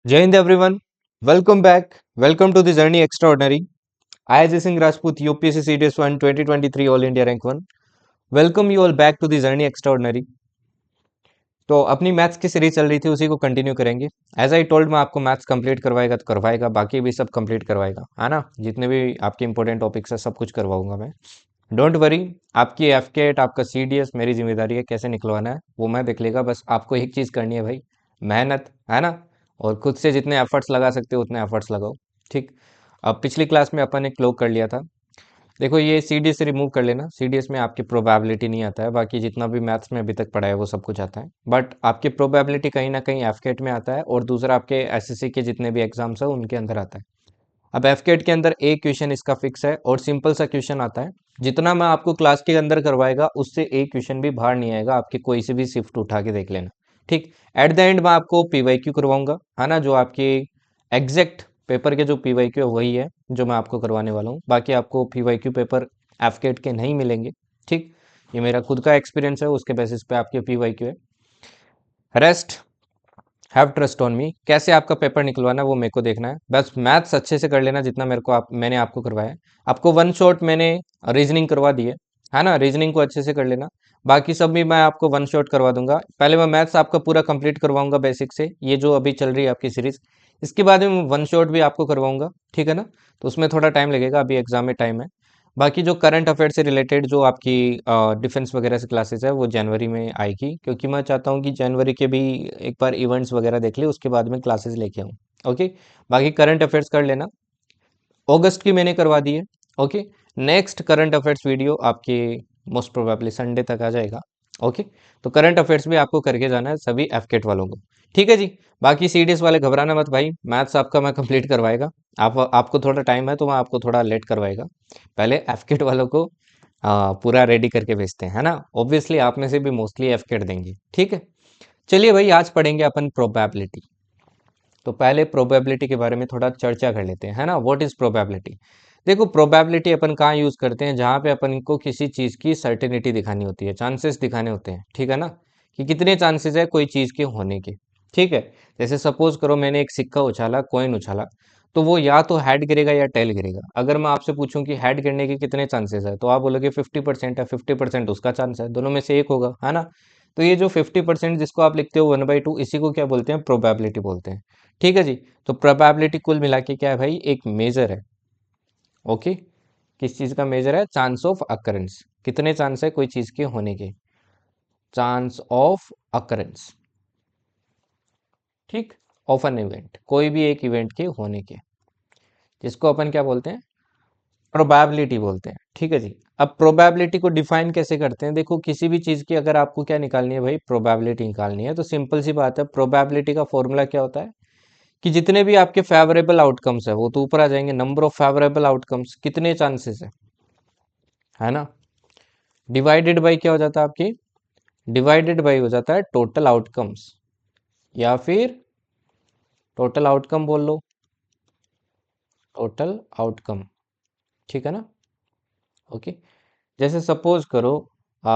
Jai Hind everyone. Welcome back. Welcome to the Journey Extraordinary. I, Ajay Singh Rajput, UPSC CDS 1 2023 All India Rank 1. Welcome you all back to the Journey Extraordinary. तो अपनी maths की series चल रही थी उसी को continue करेंगे। As I told मैं आपको मैथ्स कंप्लीट करवाएगा तो करवाएगा, बाकी भी सब कंप्लीट करवाएगा, है ना। जितने भी आपके इंपॉर्टेंट टॉपिक्स है सब कुछ करवाऊंगा मैं। Don't worry. आपकी एफकेट आपका सीडीएस मेरी जिम्मेदारी है, कैसे निकलवाना है वो मैं देख लेगा। बस आपको एक चीज़ करनी है भाई, मेहनत, है ना। और खुद से जितने एफर्ट्स लगा सकते हो उतने एफर्ट्स लगाओ। ठीक। अब पिछली क्लास में अपन एक क्लोक कर लिया था। देखो ये सीडीएस से रिमूव कर लेना, सीडीएस में आपकी प्रोबेबिलिटी नहीं आता है, बाकी जितना भी मैथ्स में अभी तक पढ़ा है वो सब कुछ आता है। बट आपकी प्रोबेबिलिटी कहीं ना कहीं एफकेट में आता है, और दूसरा आपके एसएससी के जितने भी एग्जाम्स है उनके अंदर आता है। अब एफकेट के अंदर एक क्वेश्चन इसका फिक्स है और सिंपल सा क्वेश्चन आता है। जितना मैं आपको क्लास के अंदर करवाएगा उससे एक क्वेश्चन भी बाहर नहीं आएगा, आपके कोई से भी शिफ्ट उठा के देख लेना। ठीक। एट द एंड मैं आपको पीवाईक्यू करवाऊंगा, है ना। जो आपके एग्जैक्ट पेपर के जो पीवाईक्यू है वही है जो मैं आपको करवाने वाला हूँ। बाकी आपको पीवाईक्यू पेपर एफकेट के नहीं मिलेंगे। ठीक। ये मेरा खुद का एक्सपीरियंस है, उसके बेसिस पे आपके पीवाईक्यू है। Rest have trust on me. कैसे आपका पेपर निकलवाना है वो मेरे को देखना है। बस मैथ्स अच्छे से कर लेना जितना मेरे को मैंने आपको करवाया है। आपको वन शॉट मैंने रीजनिंग करवा दी है ना। रीजनिंग को अच्छे से कर लेना। बाकी सब भी मैं आपको वन शॉट करवा दूंगा। पहले मैं मैथ्स आपका पूरा कंप्लीट करवाऊंगा बेसिक से, ये जो अभी चल रही है आपकी सीरीज। इसके बाद में मैं वन शॉट भी आपको करवाऊंगा, ठीक है ना। तो उसमें थोड़ा टाइम लगेगा, अभी एग्जाम में टाइम है। बाकी जो करंट अफेयर से रिलेटेड जो आपकी डिफेंस वगैरह से क्लासेस है वो जनवरी में आएगी, क्योंकि मैं चाहता हूँ कि जनवरी के भी एक बार इवेंट्स वगैरह देख ले, उसके बाद में क्लासेस लेके आऊँ। ओके। बाकी करंट अफेयर्स कर लेना। अगस्त की मैंने करवा दी है। Okay. Next current affairs video आपके मोस्ट प्रोबेबली संडे तक आ जाएगा। ओके। तो करंट अफेयर्स भी आपको करके जाना है सभी एफकेट वालों को, ठीक है जी। बाकी सीडीएस वाले घबराना मत भाई, मैथ्स आपका मैं कंप्लीट करवाएगा। आपको थोड़ा टाइम है तो मैं आपको थोड़ा लेट करवाएगा। पहले एफकेट वालों को पूरा रेडी करके भेजते हैं, है ना। ऑब्वियसली आप में से भी मोस्टली एफकेट देंगे, ठीक है। चलिए भाई, आज पढ़ेंगे अपन प्रोबेबिलिटी। तो पहले प्रोबेबिलिटी के बारे में थोड़ा चर्चा कर लेते हैं, है ना। What is probability. देखो प्रोबेबिलिटी अपन कहाँ यूज करते हैं, जहाँ पे अपन को किसी चीज की सर्टेनिटी दिखानी होती है, चांसेस दिखाने होते हैं, ठीक है ना। कि कितने चांसेस है कोई चीज के होने के। ठीक है। जैसे सपोज करो मैंने एक सिक्का उछाला, कॉइन उछाला, तो वो या तो हेड गिरेगा या टेल गिरेगा। अगर मैं आपसे पूछूं कि हेड गिरने के कितने चांसेस है, तो आप बोलोगे 50% है, 50% उसका चांस है, दोनों में से एक होगा, है ना। तो ये जो 50% जिसको आप लिखते हो 1/2, इसी को क्या बोलते हैं, प्रोबेबिलिटी बोलते हैं। ठीक है जी। तो प्रोबेबिलिटी कुल मिला के क्या है भाई, एक मेजर है। ओके। किस चीज का मेजर है, चांस ऑफ अकरेंस। कितने चांस है कोई चीज के होने के, चांस ऑफ अकरेंस। ठीक। ऑफ एन इवेंट, कोई भी एक इवेंट के होने के, जिसको अपन क्या बोलते हैं, प्रोबेबिलिटी बोलते हैं। ठीक है जी। अब प्रोबेबिलिटी को डिफाइन कैसे करते हैं, देखो किसी भी चीज की अगर आपको क्या निकालनी है भाई, प्रोबेबिलिटी निकालनी है, तो सिंपल सी बात है, प्रोबेबिलिटी का फॉर्मूला क्या होता है कि जितने भी आपके फेवरेबल आउटकम्स है वो तो ऊपर आ जाएंगे, नंबर ऑफ फेवरेबल आउटकम्स, कितने चांसेस है ना। डिवाइडेड बाई क्या हो जाता है आपकी, डिवाइडेड बाई हो जाता है टोटल आउटकम्स, या फिर टोटल आउटकम बोल लो, टोटल आउटकम, ठीक है ना। ओके। जैसे सपोज करो आ,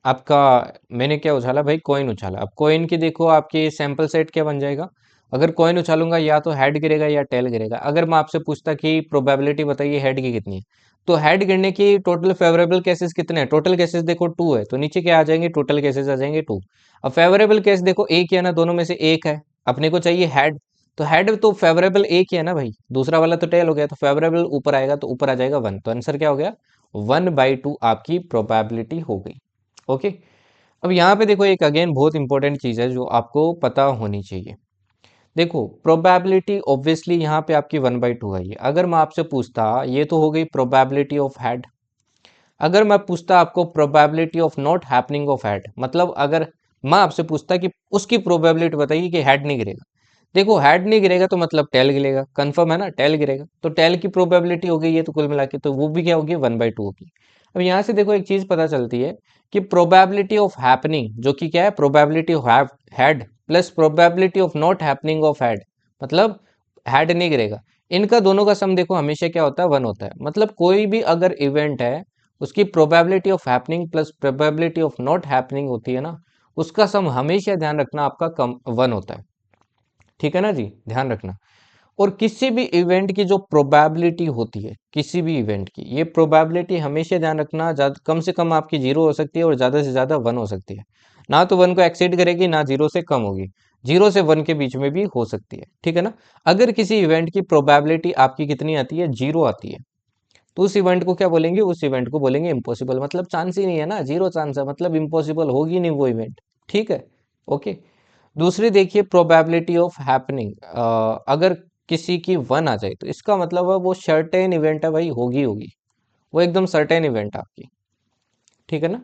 आपका, मैंने क्या उछाला भाई, कॉइन उछाला। अब कॉइन की देखो आपकी सैंपल सेट क्या बन जाएगा। अगर कॉइन उछालूंगा या तो हेड गिरेगा या टेल गिरेगा। अगर मैं आपसे पूछता कि प्रोबेबिलिटी बताइए हेड की कितनी है, तो हेड गिरने की टोटल फेवरेबल केसेस कितने हैं, टोटल केसेस देखो 2 है, तो नीचे क्या आ जाएंगे, टोटल केसेस आ जाएंगे 2। अब फेवरेबल केस देखो एक ही है ना, दोनों में से एक है, अपने को चाहिए हेड। तो हेड तो फेवरेबल एक ही है ना भाई, दूसरा वाला तो टेल हो गया, तो फेवरेबल ऊपर आएगा तो ऊपर आ जाएगा 1। तो आंसर क्या हो गया, 1/2 आपकी प्रोबेबिलिटी हो गई। ओके। अब यहाँ पे देखो एक अगेन बहुत इंपॉर्टेंट चीज है जो आपको पता होनी चाहिए। देखो प्रोबेबिलिटी ऑब्वियसली यहाँ पे आपकी 1/2 आई है। अगर मैं आपसे पूछता, ये तो हो गई प्रोबेबिलिटी ऑफ हेड। अगर मैं पूछता आपको probability of not happening of head, मतलब अगर मैं आपसे पूछता कि उसकी प्रोबेबिलिटी बताइए कि हेड नहीं गिरेगा। देखो हेड नहीं गिरेगा तो मतलब टेल गिरेगा, कंफर्म है ना, टेल गिरेगा, तो टेल की प्रोबेबिलिटी हो गई ये, तो कुल मिला के तो वो भी क्या होगी, 1/2 होगी। अब यहाँ से देखो एक चीज पता चलती है कि प्रोबेबिलिटी ऑफ हैपनिंग, जो कि क्या है, probability of head plus probability of not happening of head, मतलब हेड नहीं गिरेगा, इनका दोनों का सम देखो हमेशा क्या होता है, 1 होता है। मतलब कोई भी अगर इवेंट है उसकी probability of happening plus probability of not happening होती है ना, उसका सम हमेशा ध्यान रखना आपका कम 1 होता है। ठीक है ना जी, ध्यान रखना। और किसी भी इवेंट की जो प्रोबेबिलिटी होती है, किसी भी इवेंट की, ये प्रोबेबिलिटी हमेशा ध्यान रखना, कम से कम आपकी 0 हो सकती है और ज़्यादा से ज़्यादा 1 हो सकती है। ना तो 1 को एक्सीड करेगी, ना 0 से कम होगी। 0 से 1 के बीच में भी हो सकती है, ठीक है ना। अगर किसी इवेंट की प्रोबेबिलिटी आपकी कितनी आती है, 0 आती है, तो उस इवेंट को क्या बोलेंगे, उस इवेंट को बोलेंगे इम्पॉसिबल। मतलब चांस ही नहीं है ना, 0 चांस है, मतलब इम्पॉसिबल होगी नहीं वो इवेंट, ठीक है। ओके। दूसरी देखिए, प्रोबेबिलिटी ऑफ हैपनिंग, अगर किसी की 1 आ जाए तो इसका मतलब है वो सर्टेन इवेंट है भाई, होगी होगी, वो एकदम सर्टेन इवेंट है आपकी, ठीक है ना,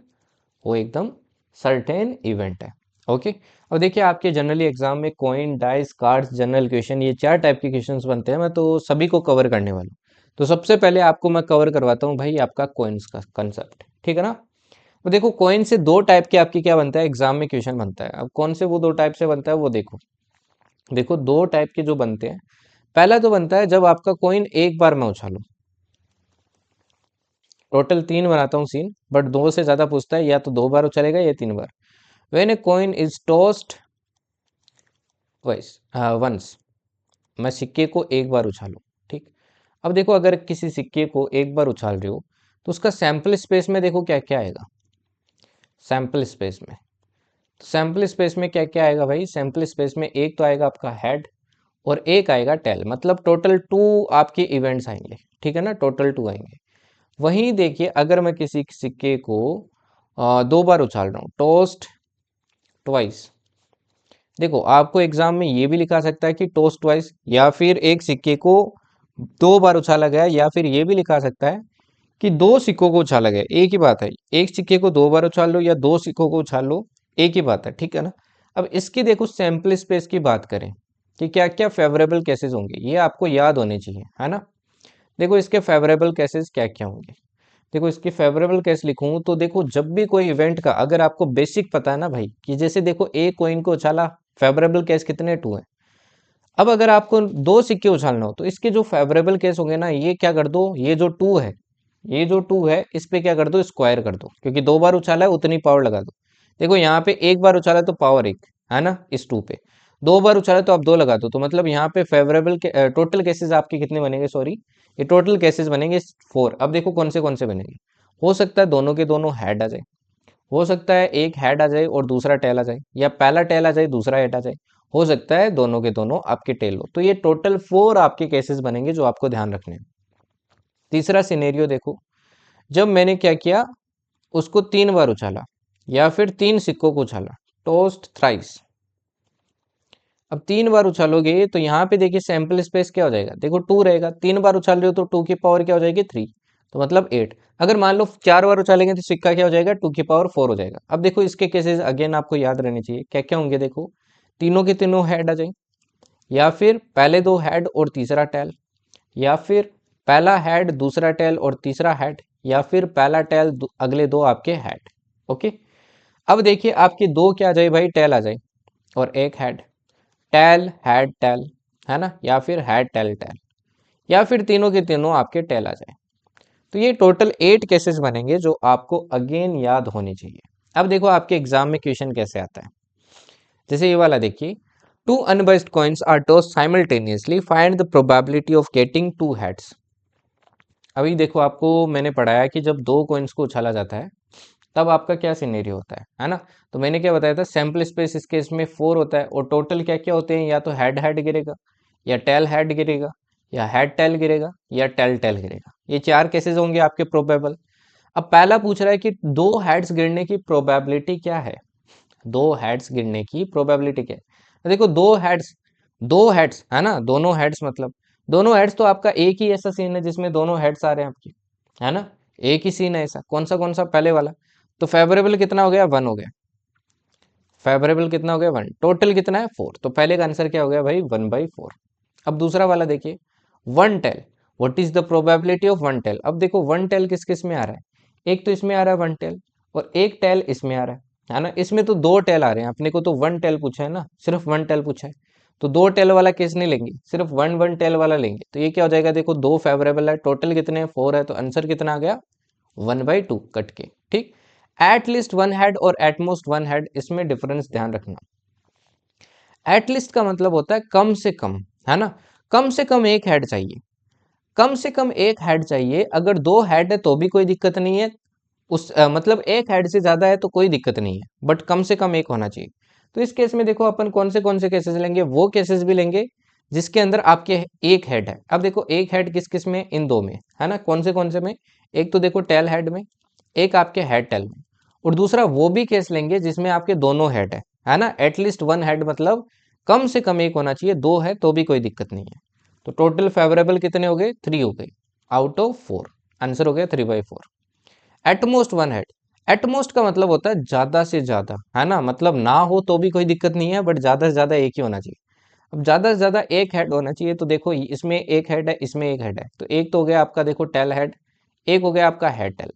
वो एकदम सर्टेन इवेंट है। ओके। अब देखिए आपके जनरली एग्जाम में coin, dice, cards, general question, ये 4 टाइप के क्वेश्चंस बनते हैं। मैं तो सभी को कवर करने वाला हूँ। तो सबसे पहले आपको मैं कवर करवाता हूँ भाई आपका कॉइन्स का कंसेप्ट, ठीक है ना। तो देखो कॉइन से 2 टाइप के आपकी क्या बनता है, एग्जाम में क्वेश्चन बनता है। अब कौन से वो 2 टाइप से बनता है वो देखो। देखो 2 टाइप के जो बनते हैं, पहला तो बनता है जब आपका कॉइन एक बार में उछालो। टोटल 3 बनाता हूँ सीन, बट 2 से ज्यादा पूछता है, या तो 2 बार उछलेगा या 3 बार। When a coin is tossed twice, once, मैं सिक्के को एक बार उछालूं, ठीक। अब देखो अगर किसी सिक्के को एक बार उछाल रहे हो तो उसका सैंपल स्पेस में देखो क्या क्या आएगा। सैंपल स्पेस में, तो सैंपल स्पेस में क्या क्या आएगा भाई, सैंपल स्पेस में एक तो आएगा आपका हेड और एक आएगा टेल, मतलब टोटल 2 आपके इवेंट्स आएंगे, ठीक है ना, टोटल 2 आएंगे। वहीं देखिए अगर मैं किसी सिक्के को 2 बार उछाल रहा हूँ, टोस्ट ट्वाइस, देखो आपको एग्जाम में ये भी लिखा सकता है कि टोस्ट ट्वाइस, या फिर एक सिक्के को 2 बार उछाला गया, या फिर ये भी लिखा सकता है कि 2 सिक्कों को उछाला गया, एक ही बात है। एक सिक्के को 2 बार उछाल लो या 2 सिक्कों को उछाल लो, एक ही बात है, ठीक है ना। अब इसकी देखो सैंपल स्पेस की बात करें कि क्या क्या फेवरेबल केसेस होंगे, ये आपको याद होने चाहिए, है ना। देखो इसके फेवरेबल केसेस क्या क्या होंगे। देखो इसके फेवरेबल केस लिखूं तो देखो जब भी कोई इवेंट का, अगर आपको बेसिक पता है ना भाई, कि जैसे देखो एक कोइन को उछाला, फेवरेबल केस कितने, 2 है। अब अगर आपको 2 सिक्के उछालना हो तो इसके जो फेवरेबल केस होंगे ना, ये क्या कर दो, ये जो 2 है, ये जो 2 है इस पे क्या कर दो, स्क्वायर कर दो, क्योंकि 2 बार उछाला है उतनी पावर लगा दो। देखो यहाँ पे एक बार उछाला तो पावर 1 है ना इस 2 पे, 2 बार उछाला तो आप 2 लगा दो, तो मतलब यहाँ पे फेवरेबल के टोटल केसेस आपके कितने बनेंगे, सॉरी, ये टोटल केसेस बनेंगे 4। अब देखो कौन से बनेंगे। हो सकता है दोनों के दोनों हेड आ जाए, हो सकता है एक हेड आ जाए और दूसरा टेल आ जाए, या पहला टेल आ जाए दूसरा हेड आ जाए, हो सकता है दोनों के दोनों आपके टेल हो। तो ये टोटल 4 आपके केसेस बनेंगे जो आपको ध्यान रखने हैं। तीसरा सिनेरियो देखो, जब मैंने क्या किया, उसको 3 बार उछाला या फिर 3 सिक्कों को उछाला, टोस्ट थ्राइस। अब 3 बार उछालोगे तो यहाँ पे देखिए सैंपल स्पेस क्या हो जाएगा, देखो 2 रहेगा, 3 बार उछाल रहे हो तो 2 की पावर क्या हो जाएगी, 3, तो मतलब 8। अगर मान लो 4 बार उछालेंगे तो सिक्का क्या हो जाएगा, 2 की पावर 4 हो जाएगा। अब देखो इसके केसेस अगेन आपको याद रहने चाहिए, क्या क्या होंगे देखो, तीनों के तीनों हेड आ जाए, या फिर पहले 2 हेड और तीसरा टेल, या फिर पहला हेड दूसरा टेल और तीसरा हेड, या फिर पहला टेल अगले 2 आपके हेड। ओके। अब देखिए आपके 2 क्या आ जाए भाई, टेल आ जाए और एक हेड, टेल हेड टेल, है ना, या फिर हेड टेल टेल, या फिर तीनों के तीनों आपके टेल आ जाए। तो ये टोटल 8 केसेस बनेंगे जो आपको अगेन याद होने चाहिए। अब देखो आपके एग्जाम में क्वेश्चन कैसे आता है, जैसे ये वाला देखिए, 2 unbiased coins are tossed simultaneously, find the probability of getting 2 heads. अभी देखो आपको मैंने पढ़ाया कि जब 2 कॉइन्स को उछाला जाता है तब आपका क्या सिनेरियो होता है ना। तो मैंने क्या बताया था, सैंपल स्पेस इस केस में 4 होता है, और टोटल क्या क्या होते हैं, या तो हेड हेड गिरेगा, या टेल हेड गिरेगा, या हेड टेल गिरेगा, या टेल टेल गिरेगा। ये 4 केसेस होंगे आपके प्रोबेबल। अब पहला पूछ रहा है कि 2 हेड्स गिरने की प्रोबेबिलिटी क्या है, 2 हेड्स गिरने की प्रोबेबिलिटी क्या है। तो देखो 2 हेड्स है ना, दोनों हेड्स, मतलब दोनों हेड्स तो आपका एक ही ऐसा सीन है जिसमें दोनों हेड्स आ रहे हैं आपकी, है ना, एक ही सीन है ऐसा। कौन सा पहले वाला। तो फेवरेबल कितना हो गया, 1 हो गया। फेवरेबल कितना हो गया, 1। टोटल कितना है, 4। तो पहले का आंसर क्या हो गया भाई, 1/4। अब दूसरा वाला देखिए, 1 tail, what is the probability of 1 tail. अब देखो 1 टेल किस किस में आ रहा है, एक तो इसमें आ रहा है 1 टेल, और एक टेल इसमें आ रहा है ना। इसमें तो 2 टेल आ रहे हैं, अपने को तो 1 टेल पूछा है ना, सिर्फ 1 टेल पूछा है। तो 2 टेल वाला केस नहीं लेंगे, सिर्फ 1 टेल वाला लेंगे। तो ये क्या हो जाएगा, देखो 2 फेवरेबल है, टोटल कितने हैं, 4 है, तो आंसर कितना आ गया, 1/2 कट के, ठीक। एट लीस्ट 1 हेड और एट मोस्ट 1 हेड, इसमें डिफरेंस ध्यान रखना। एटलीस्ट का मतलब होता है कम से कम, है ना, कम से कम एक हेड चाहिए, कम से कम एक हेड चाहिए। अगर दो हेड है तो भी कोई दिक्कत नहीं है, मतलब एक हेड से ज्यादा है तो कोई दिक्कत नहीं है, बट कम से कम एक होना चाहिए। तो इस केस में देखो अपन कौन से केसेस लेंगे, वो केसेस भी लेंगे जिसके अंदर आपके एक हेड है। अब देखो एक हेड किस किस में, इन दो में, है ना, कौन से में, एक तो देखो टेल हेड में, एक आपके हेड टेल में, और दूसरा वो भी केस लेंगे जिसमें आपके दोनों हेड है ना, एटलीस्ट वन हेड, मतलब कम से कम एक होना चाहिए, दो है तो भी कोई दिक्कत नहीं है। तो टोटल फेवरेबल कितने हो गए, 3 हो गए आउट ऑफ 4, आंसर हो गया 3/4। एटमोस्ट वन हेड, एटमोस्ट का मतलब होता है ज्यादा से ज्यादा, है ना, मतलब ना हो तो भी कोई दिक्कत नहीं है, बट ज्यादा से ज्यादा एक ही होना चाहिए। अब ज्यादा से ज्यादा एक हेड होना चाहिए, तो देखो इसमें एक हेड है, इसमें एक हेड है, तो एक तो हो गया आपका देखो टेल हेड, एक हो गया आपका हेड टेल।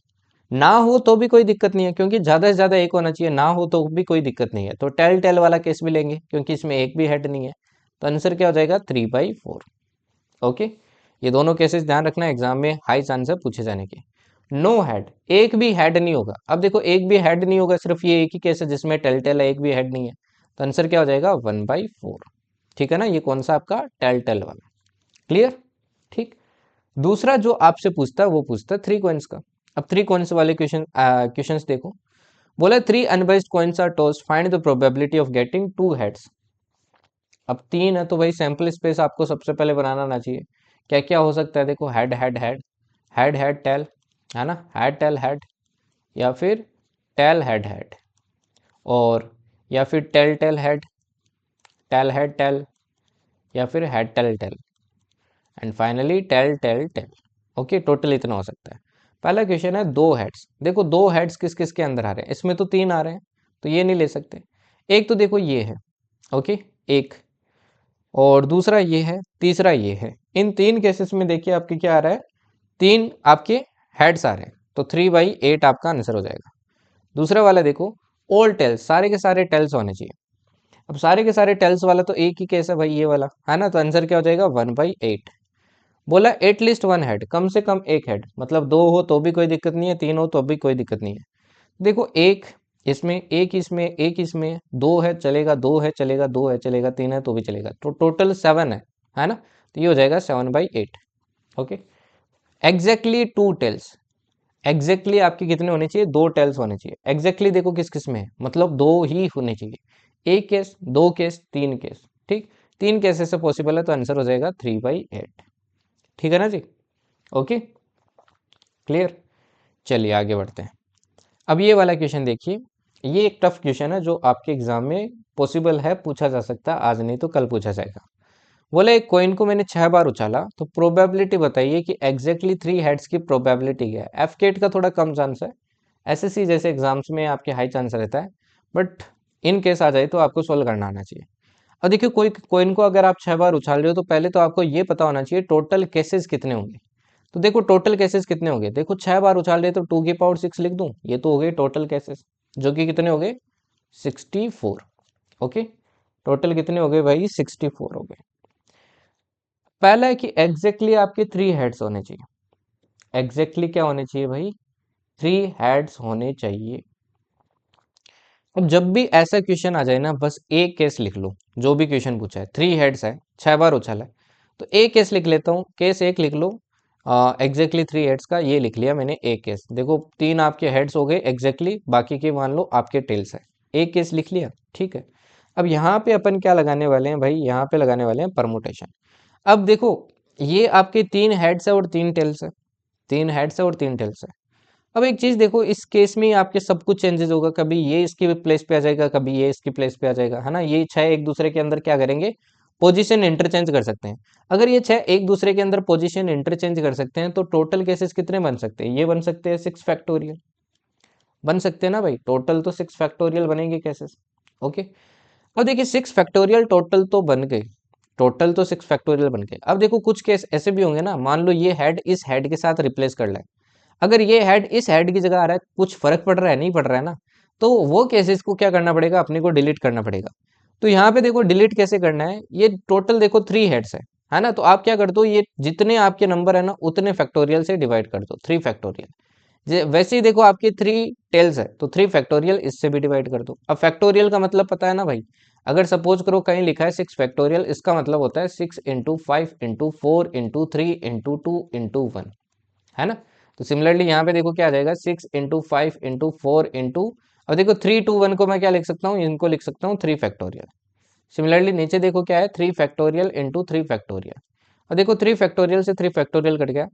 ना हो तो भी कोई दिक्कत नहीं है, क्योंकि ज्यादा से ज्यादा एक होना चाहिए, ना हो तो भी कोई दिक्कत नहीं है, तो टेल टेल वाला केस भी लेंगे क्योंकि इसमें एक भी हेड नहीं है। तो आंसर क्या हो जाएगा, 3/4। ओके, ये दोनों केसेस ध्यान रखना, एग्जाम में हाई चांस है पूछे जाने के। नो हेड, एक भी हेड नहीं होगा। अब देखो एक भी हेड नहीं होगा, सिर्फ ये एक ही केस है जिसमें टेल टेल है, एक भी हेड नहीं है, तो आंसर क्या हो जाएगा, 1/4। ठीक है ना, ये कौन सा आपका टेल टेल वाला, क्लियर। ठीक, दूसरा जो आपसे पूछता है वो पूछता है थ्री कॉइन्स का। अब थ्री कॉइन्स वाले क्वेश्चंस देखो, बोला three unbiased coins are tossed, find the probability of getting two heads. अब तीन है तो भाई सैंपल स्पेस आपको सबसे पहले बनाना आना चाहिए। क्या क्या हो सकता है, देखो head head head, head head tail, है ना, हेड टेल हेड, या फिर टेल हेड हेड, और या फिर टेल टेल हेड टेल, या फिर head tail tail, and finally tail tail tail. Okay, total इतना हो सकता है। पहला क्वेश्चन है दो हेड्स, देखो दो हेड्स किस किस के अंदर आ रहे हैं, इसमें तो तीन आ रहे हैं, तो ये नहीं ले सकते। एक तो देखो ये है, ओके, एक, और दूसरा ये है, तीसरा ये है। इन तीन केसेस में देखिए आपके क्या आ रहा है, तीन आपके हेड्स आ रहे हैं, तो 3/8 आपका आंसर हो जाएगा। दूसरा वाला देखो, ऑल टेल्स, सारे के सारे टेल्स होने चाहिए। अब सारे के सारे टेल्स वाला तो एक ही केस है भाई, ये वाला, है ना, तो आंसर क्या हो जाएगा, 1/8। बोला एटलीस्ट वन हेड, कम से कम एक हेड, मतलब दो हो तो भी कोई दिक्कत नहीं है, तीन हो तो भी कोई दिक्कत नहीं है। देखो एक इसमें, एक इसमें, एक इसमें, दो है चलेगा, दो है चलेगा, दो है चलेगा, तीन है तो भी चलेगा, तो टोटल 7 है ना, तो ये हो जाएगा 7/8। Okay, exactly two tails, exactly आपके कितने होने चाहिए, दो टेल्स होने चाहिए। एग्जैक्टली देखो किस किस में है, मतलब दो ही होने चाहिए, एक केस, दो केस, तीन केस। ठीक, तीन केसेस से पॉसिबल है, तो आंसर हो जाएगा 3/8। ठीक है ना जी, ओके, क्लियर। चलिए आगे बढ़ते हैं। अब ये वाला क्वेश्चन देखिए, ये एक टफ क्वेश्चन है जो आपके एग्जाम में पॉसिबल है, पूछा जा सकता है, आज नहीं तो कल पूछा जाएगा। बोला एक कॉइन को मैंने 6 बार उछाला, तो प्रोबेबिलिटी बताइए कि एग्जैक्टली 3 हेड्स की प्रोबेबिलिटी क्या है। एफकेट का थोड़ा कम चांस है, एसएससी जैसे एग्जाम्स में आपके हाई चांस रहता है, बट इन केस आ जाए तो आपको सोल्व करना आना चाहिए। अब देखिए कोई कॉइन को अगर आप 6 बार उछाल रहे हो, तो पहले तो आपको ये पता होना चाहिए टोटल केसेस कितने होंगे। तो देखो टोटल केसेस कितने हो गए, देखो 6 बार उछाल रहे तो 2 की पावर 6 लिख दूं, ये तो हो गए टोटल केसेस, जो कि कितने हो गए, 64। ओके, टोटल कितने हो गए भाई, 64 हो गए। पहला है कि एग्जैक्टली आपके 3 हेड्स होने चाहिए। एग्जैक्टली क्या होने चाहिए भाई, 3 हेड्स होने चाहिए। अब जब भी ऐसा क्वेश्चन आ जाए ना, बस एक केस लिख लो, जो भी क्वेश्चन पूछा है 3 हेड्स है, 6 बार उछाला है, तो एक केस लिख लेता हूँ, केस एक लिख लो। एग्जैक्टली 3 हेड्स का ये लिख लिया मैंने एक केस, देखो 3 आपके हेड्स हो गए एग्जैक्टली, बाकी के मान लो आपके टेल्स है, एक केस लिख लिया। ठीक है, अब यहाँ पे अपन क्या लगाने वाले हैं भाई, यहाँ पे लगाने वाले हैं परमुटेशन। अब देखो ये आपके 3 हेड्स है और 3 टेल्स है, 3 हेड्स है और 3 टेल्स है। अब एक चीज देखो, इस केस में ही आपके सब कुछ चेंजेस होगा, कभी ये इसकी प्लेस पे आ जाएगा, कभी ये इसकी प्लेस पे आ जाएगा, है ना, ये 6 एक दूसरे के अंदर क्या करेंगे, पोजीशन इंटरचेंज कर सकते हैं। अगर ये 6 एक दूसरे के अंदर पोजीशन इंटरचेंज कर सकते हैं, तो टोटल केसेस कितने बन सकते हैं, ये बन सकते हैं 6 फैक्टोरियल, बन सकते हैं ना भाई, टोटल तो 6 फैक्टोरियल बनेंगे केसेस। ओके, अब देखिए 6 फैक्टोरियल टोटल तो बन गए, टोटल तो 6 फैक्टोरियल बन गए। अब देखो कुछ केस ऐसे भी होंगे ना, मान लो ये हेड इस हेड के साथ रिप्लेस कर ले, अगर ये हेड इस हेड की जगह आ रहा है, कुछ फर्क पड़ रहा है, नहीं पड़ रहा है ना, तो वो केसेस को क्या करना पड़ेगा, अपने को डिलीट करना पड़ेगा। तो यहाँ पे देखो डिलीट कैसे करना है, ये टोटल देखो 3 हेड्स है ना, तो आप क्या कर दो, ये जितने आपके नंबर है ना उतने फैक्टोरियल से डिवाइड कर दो, 3 फैक्टोरियल। वैसे ही देखो आपके 3 टेल्स है, तो 3 फैक्टोरियल इससे भी डिवाइड कर दो। अब फैक्टोरियल का मतलब पता है ना भाई, अगर सपोज करो कहीं लिखा है 6 फैक्टोरियल, इसका मतलब होता है 6 into 5 into 4 into 3 into 2 into 1, है ना। तो सिमिलरली यहाँ पे देखो क्या आ जाएगा, 6 इंटू 5 इंटू 4 इंटू, अब देखो 3 2 1 को मैं क्या लिख सकता हूँ, इनको लिख सकता हूँ 3 फैक्टोरियल। सिमिलरली नीचे देखो क्या है, 3 फैक्टोरियल इंटू 3 फैक्टोरियल, और देखो 3 फैक्टोरियल से 3 फैक्टोरियल कट गया।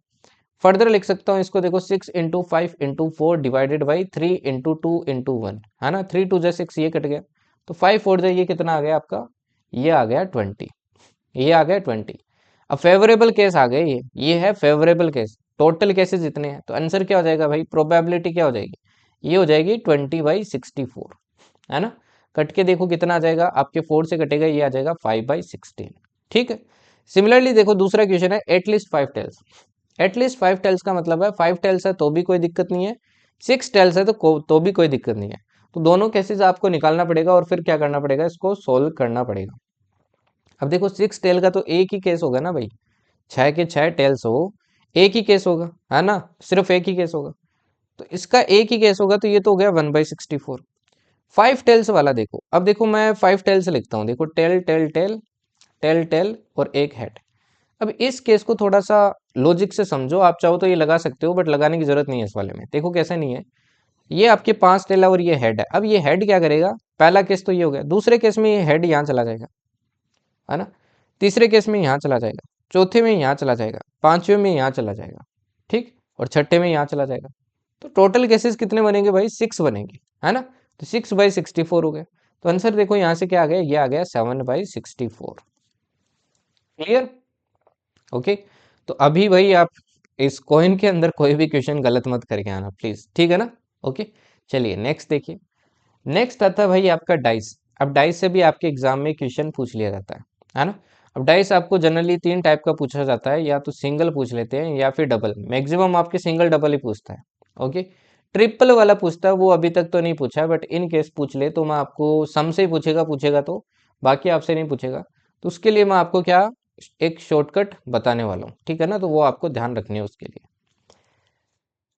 फर्दर लिख सकता हूँ इसको, देखो 6 into 5 into 4 divided by 3 into 2 into 1, है ना। 3 2 जा 6, ये कट गया, तो 5 4 जा ये कितना आ गया आपका, ये आ गया 20, ये आ गया 20। अब फेवरेबल केस आ गए, ये है फेवरेबल केस। टोटल केसेस जितने हैं, तो आंसर क्या हो जाएगा भाई, प्रोबेबिलिटी क्या हो जाएगी, ये हो जाएगी 20/64, है ना। कट के देखो कितना आ जाएगा, आपके 4 से कटेगा, ये आ जाएगा 5/16, ठीक है। सिमिलरली देखो दूसरा क्वेश्चन है, एटलीस्ट 5 टेल्स। एटलीस्ट 5 टेल्स का मतलब है 5 टेल्स है तो भी कोई दिक्कत नहीं है, 6 टेल्स है तो भी कोई दिक्कत नहीं है। तो दोनों केसेस आपको निकालना पड़ेगा और फिर क्या करना पड़ेगा, इसको सोल्व करना पड़ेगा। अब देखो 6 टेल का तो एक ही केस होगा ना भाई, 6 के 6 टेल्स हो, एक ही केस होगा, है ना, सिर्फ एक ही केस होगा। तो इसका एक ही केस होगा, तो ये तो हो गया 1/64। 5 टेल्स वाला देखो, अब देखो मैं 5 टेल्स लिखता हूँ, देखो tail tail tail tail tail और एक हेड। अब इस केस को थोड़ा सा लॉजिक से समझो, आप चाहो तो ये लगा सकते हो, बट लगाने की जरूरत नहीं है इस वाले में। देखो कैसे नहीं है, ये आपके 5 टेल है और ये हेड है। अब ये हेड क्या करेगा, पहला केस तो ये हो गया, दूसरे केस में ये हेड यहाँ चला जाएगा, है ना, तीसरे केस में यहाँ चला जाएगा, चौथे में यहाँ चला जाएगा, पांचवें में यहाँ चला जाएगा, ठीक, और छठे में यहाँ चला जाएगा। तो टोटल केसेस कितने बनेंगे भाई, 6 बनेंगे, है ना। तो 6/64 हो गया। तो आंसर देखो यहाँ से क्या आ गया, ये आ गया 7/64। Clear, okay. तो अभी भाई आप इस कॉइन के अंदर कोई भी क्वेश्चन गलत मत करके आना प्लीज, ठीक है ना। ओके, चलिए नेक्स्ट देखिए। नेक्स्ट आता है भाई आपका डाइस। अब डाइस से भी आपके एग्जाम में क्वेश्चन पूछ लिया जाता है ना। अब डाइस आपको जनरली 3 टाइप का पूछा जाता है, या तो सिंगल पूछ लेते हैं या फिर डबल, मैक्सिमम आपके सिंगल डबल ही पूछता है। ओके, ट्रिपल वाला पूछता है वो अभी तक तो नहीं पूछा है, बट इन केस पूछ ले तो मैं आपको सम से ही पूछेगा, पूछेगा तो बाकी आपसे नहीं पूछेगा। तो उसके लिए मैं आपको क्या एक शॉर्टकट बताने वाला हूँ, ठीक है ना, तो वो आपको ध्यान रखनी है उसके लिए।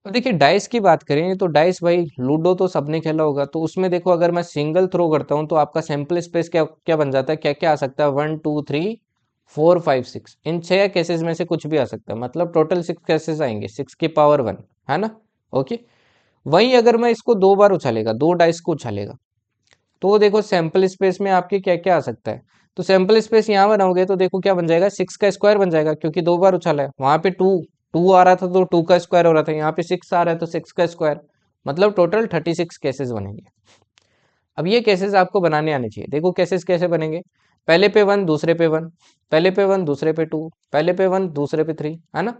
तो देखिए डाइस की बात करें तो डाइस भाई लूडो तो सबने खेला होगा, तो उसमें देखो अगर मैं सिंगल थ्रो करता हूँ तो आपका सैंपल स्पेस क्या क्या बन जाता है, क्या क्या आ सकता है, 1 2 3 4 5 6, इन 6 केसेस में से कुछ भी आ सकता है, मतलब टोटल 6 केसेस आएंगे, 6 की पावर 1, है ना। ओके, वहीं अगर मैं इसको 2 बार उछालेगा, 2 डाइस को उछालेगा, तो देखो सैंपल स्पेस में आपके क्या क्या आ सकता है। तो सैंपल स्पेस यहाँ बनाओगे तो देखो क्या बन जाएगा, 6 का स्क्वायर बन जाएगा, क्योंकि 2 बार उछाला है। वहां पे 2 2 आ रहा था तो 2 का स्क्वायर हो रहा था, यहाँ पे 6 आ रहा है तो 6 का स्क्वायर, मतलब टोटल 36 केसेस बनेंगे। अब ये केसेस आपको बनाने आने चाहिए। देखो केसेस कैसे बनेंगे, पहले पे 1 दूसरे पे 1, पहले पे 1 दूसरे पे 2, पहले पे 1 दूसरे पे 3, है ना।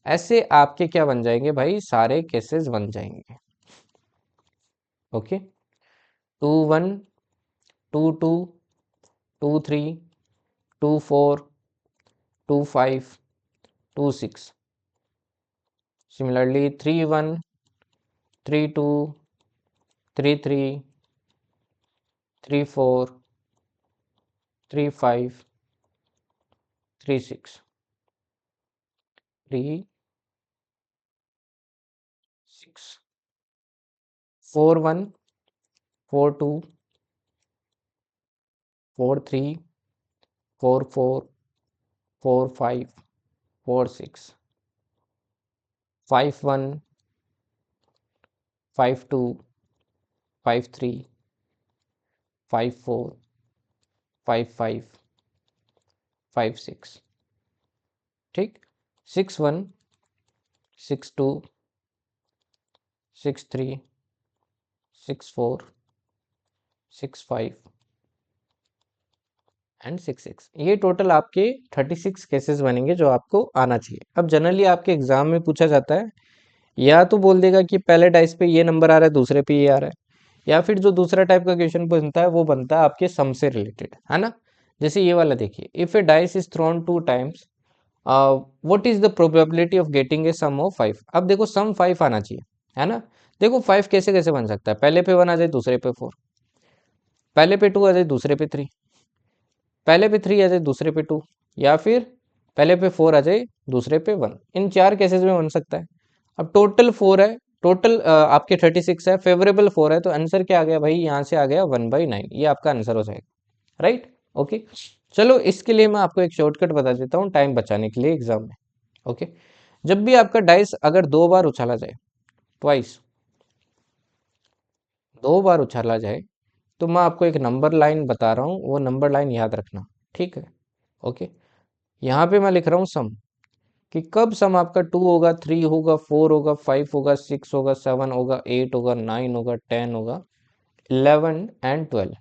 ऐसे आपके क्या बन जाएंगे भाई, सारे केसेस बन जाएंगे। ओके, 2 1 2 2 2 3 2 4 2 5 2 6, similarly 3 1 3 2 3 3 3 4 3 5 3 6 3 6 4 1 4 2 4 3 4 4 4 5 4 6 5 1 5 2 5 3 5 4 5 5 5 6, ठीक, 6 1 6 2 6 3 6 4 6 5 एंड 6 6, ये टोटल आपके 36 केसेस बनेंगे जो आपको आना चाहिए। अब जनरली आपके एग्जाम में पूछा जाता है, या तो बोल देगा कि पहले डाइस पे ये नंबर आ रहा है, दूसरे पे ये आ रहा है, या फिर जो दूसरा टाइप का क्वेश्चन बनता है वो बनता है आपके सम से रिलेटेड, है ना। जैसे ये वाला देखिए, if a dice is thrown 2 times what is the probability of getting a sum of 5। अब देखो सम 5 आना चाहिए, है ना। देखो 5 कैसे कैसे बन सकता है, पहले पे 1 आ जाए दूसरे पे 4, पहले पे 2 आ जाए दूसरे पे 3, पहले पे 3 आ जाए दूसरे पे 2, या फिर पहले पे 4 आ जाए दूसरे पे 1, इन 4 केसेस में बन सकता है। अब टोटल 4 है, टोटल आपके 36 है, फेवरेबल 4 है, तो आंसर क्या आ गया भाई, यहाँ से आ गया 1/9, ये आपका आंसर हो जाएगा, राइट। ओके, चलो इसके लिए मैं आपको एक शॉर्टकट बता देता हूँ टाइम बचाने के लिए एग्जाम में। ओके, जब भी आपका डाइस अगर 2 बार उछाला जाए, ट्वाइस, 2 बार उछाला जाए, तो मैं आपको एक नंबर लाइन बता रहा हूँ, वो नंबर लाइन याद रखना, ठीक है। ओके, यहाँ पे मैं लिख रहा हूँ सम, कि कब सम आपका 2 होगा, 3 होगा, 4 होगा, 5 होगा, 6 होगा, 7 होगा, 8 होगा, 9 होगा, 10 होगा, 11 एंड 12।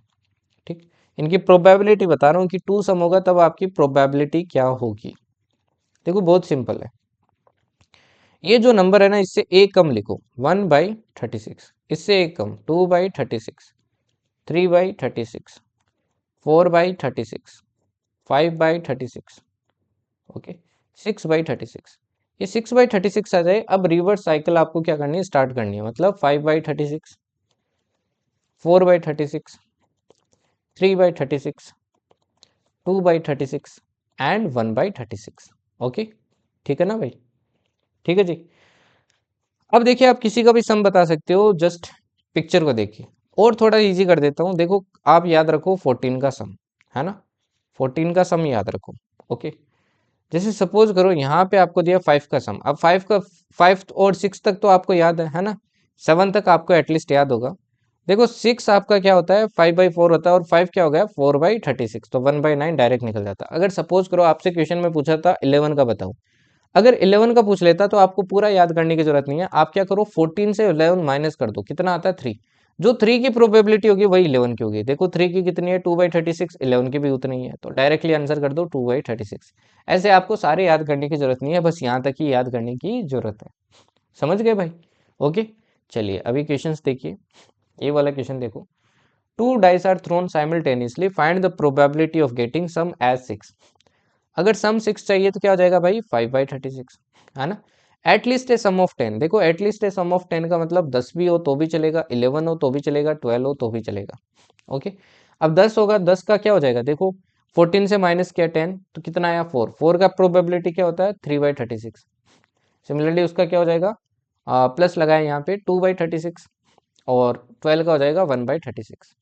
ठीक, इनकी प्रोबेबिलिटी बता रहा हूँ कि 2 सम होगा तब आपकी प्रोबेबिलिटी क्या होगी। देखो बहुत सिंपल है, ये जो नंबर है ना, इससे एक कम लिखो 1/36, इससे एक कम 2/36, 3/36, 4/36, 5/36, ओके, 6/36। ये 6/36 आ जाए, अब रिवर्स साइकिल आपको क्या करनी है, स्टार्ट करनी है, मतलब 5/36, 4/36, 3/36, 2/36 एंड 1/36। ओके, ठीक है ना भाई, ठीक है जी। अब देखिए, आप किसी का भी सम बता सकते हो जस्ट पिक्चर को देखिए, और थोड़ा इजी कर देता हूँ। देखो आप याद रखो 14 का सम, है ना, 14 का सम याद रखो। ओके, जैसे सपोज करो यहाँ पे आपको दिया 5 का सम, अब 5 और 6 तक तो आपको याद है ना, 7 तक आपको एटलीस्ट याद होगा। देखो 6 आपका क्या होता है, 5/4 होता है, और 5 क्या हो गया, 4/36, तो 1/9 डायरेक्ट निकल जाता है। अगर सपोज करो आपसे क्वेश्चन में पूछा था 11 का बताओ, अगर 11 का पूछ लेता तो आपको पूरा याद करने की जरूरत नहीं है, आप क्या करो 14 से 11 माइनस कर दो, कितना आता है 3, जो 3 की प्रोबेबिलिटी होगी वही 11 की होगी। देखो 3 की कितनी है, 2/36, 11 की भी उतनी ही है, तो डायरेक्टली आंसर कर दो 2/36। ऐसे आपको सारे याद करने की जरूरत नहीं है, बस यहाँ तक ही याद करने की जरूरत है। समझ गए भाई। ओके, चलिए अभी क्वेश्चंस देखिए, ये वाला क्वेश्चन देखो, 2 dice are thrown simultaneously, find the probability of getting sum as 6। अगर सम 6 चाहिए तो क्या हो जाएगा भाई, 5/36, है ना। एटलीस्ट ए सम ऑफ 10, देखो एटलीस्ट ए सम ऑफ 10 का मतलब 10 भी हो तो भी चलेगा, 11 हो तो भी चलेगा, 12 हो तो भी चलेगा। ओके, अब 10 होगा, 10 का क्या हो जाएगा, देखो 14 से माइनस किया 10 तो कितना आया 4, 4 का प्रोबेबिलिटी क्या होता है 3/36। सिमिलरली उसका क्या हो जाएगा, प्लस लगाए यहाँ पे 2/36, और 12 का हो जाएगा 1/36।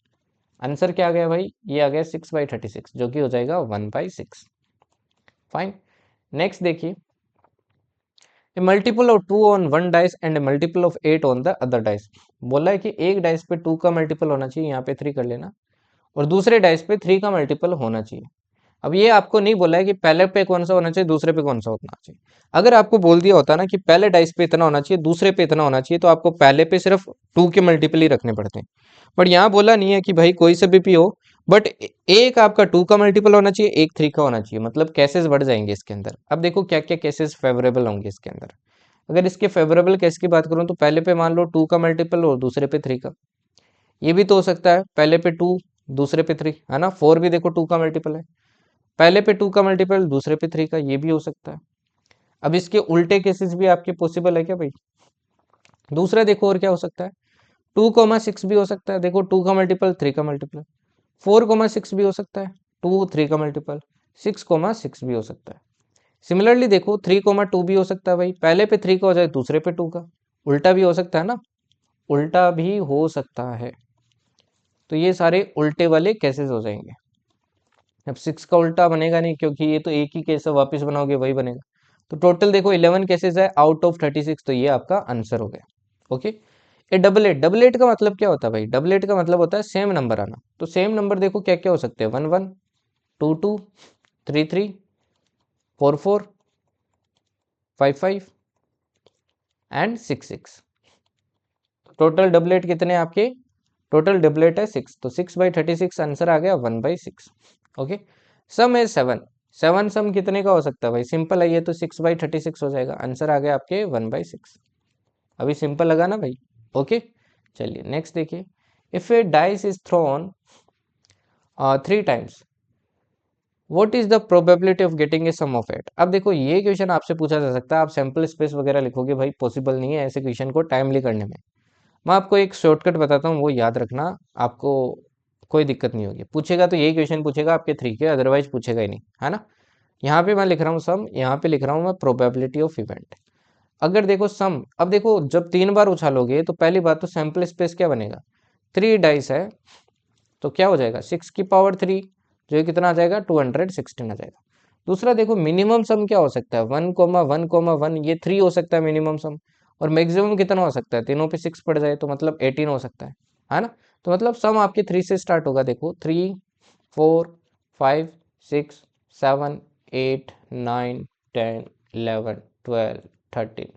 आंसर क्या आ गया भाई, ये आ गया 6/36, जो कि हो जाएगा 1/6। फाइन, नेक्स्ट देखिए, a multiple of 2 on one dice and a multiple of 8 on the other dice. बोला है कि एक डाइस पे 2 का मल्टीपल होना चाहिए, यहाँ पे 3 कर लेना, और दूसरे डाइस पे 3 का मल्टीपल होना चाहिए। अब ये आपको नहीं बोला है कि पहले पे कौन सा होना चाहिए, दूसरे पे कौन सा होना चाहिए। अगर आपको बोल दिया होता ना कि पहले डाइस पे इतना होना चाहिए, दूसरे पे इतना होना चाहिए, तो आपको पहले पे सिर्फ 2 के मल्टीपल ही रखने पड़ते हैं। बट यहाँ बोला नहीं है कि भाई कोई से भी हो, बट एक आपका 2 का मल्टीपल होना चाहिए, एक 3 का होना चाहिए, मतलब केसेस बढ़ जाएंगे इसके अंदर। अब देखो क्या क्या केसेस फेवरेबल होंगे इसके अंदर। अगर इसके फेवरेबल केस की बात करूँ तो पहले पे मान लो 2 का मल्टीपल और दूसरे पे 3 का, ये भी तो हो सकता है, पहले पे 2 दूसरे पे 3, है ना। 4 भी देखो 2 का मल्टीपल है, पहले पे 2 का मल्टीपल दूसरे पे 3 का, ये भी हो सकता है। अब इसके उल्टे केसेस भी आपके पॉसिबल है क्या भाई। दूसरा देखो और क्या हो सकता है, 2,6 भी हो सकता है, देखो 2 का मल्टीपल 3 का मल्टीपल, 4,6 भी हो सकता है, 2 3 का मल्टीपल, 6,6 भी हो सकता है। सिमिलरली देखो 3,2 भी हो सकता है भाई, पहले पे 3 का हो जाए दूसरे पे 2 का, उल्टा भी हो सकता है ना, उल्टा भी हो सकता है। तो ये सारे उल्टे वाले केसेस हो जाएंगे। अब 6 का उल्टा बनेगा नहीं, क्योंकि ये तो एक ही केस है, वापस बनाओगे वही बनेगा। तो टोटल देखो 11 केसेस है आउट ऑफ 36, तो ये आपका आंसर हो गया। ओके, ये डबल एट, डबल एट का मतलब क्या होता है भाई, डबल एट का मतलब होता है सेम नंबर आना। तो सेम नंबर देखो क्या क्या हो सकते हैं, 1 1, 2 2, 3 3, 4 4, 5 5 एंड 6 6। टोटल डबलेट कितने हैं आपके, टोटल डबलेट है 6, तो 6/36 आंसर आ गया 1/6। ओके, सम है 7, 7 सम कितने का हो सकता है भाई, सिंपल है, ये तो 6/36 हो जाएगा, आंसर आ गया आपके 1/6। अभी सिंपल लगा ना भाई। ओके, चलिए नेक्स्ट देखिए, if a dice is thrown 3 times, what is the probability of getting a sum of it. अब देखो ये क्वेश्चन आपसे पूछा जा सकता है, आप सैंपल स्पेस वगैरह लिखोगे भाई, पॉसिबल नहीं है ऐसे क्वेश्चन को टाइमली करने में। मैं आपको एक शॉर्टकट बताता हूँ, वो याद रखना, आपको कोई दिक्कत नहीं होगी। पूछेगा तो यही क्वेश्चन पूछेगा आपके 3 के, अदरवाइज पूछेगा ही नहीं, है ना। यहाँ पे मैं लिख रहा हूँ सम, यहाँ पे लिख रहा हूँ मैं प्रोबेबिलिटी ऑफ इवेंट। अगर देखो सम, अब देखो जब 3 बार उछालोगे तो पहली बात तो सैंपल स्पेस क्या बनेगा, 3 डाइस है, तो क्या हो जाएगा 6 की पावर 3, जो ये कितना आ जाएगा 216 आ जाएगा। दूसरा देखो मिनिमम सम क्या हो सकता है, 1,1,1 ये 3 हो सकता है मिनिमम सम, और मैक्सिमम कितना हो सकता है, तीनों पे 6 पड़ जाए तो मतलब 18 हो सकता है ना। तो मतलब सम आपके 3 से स्टार्ट होगा, देखो 3, 4, 5, 6, 7, 8, 9, 10, 11, 12, 13,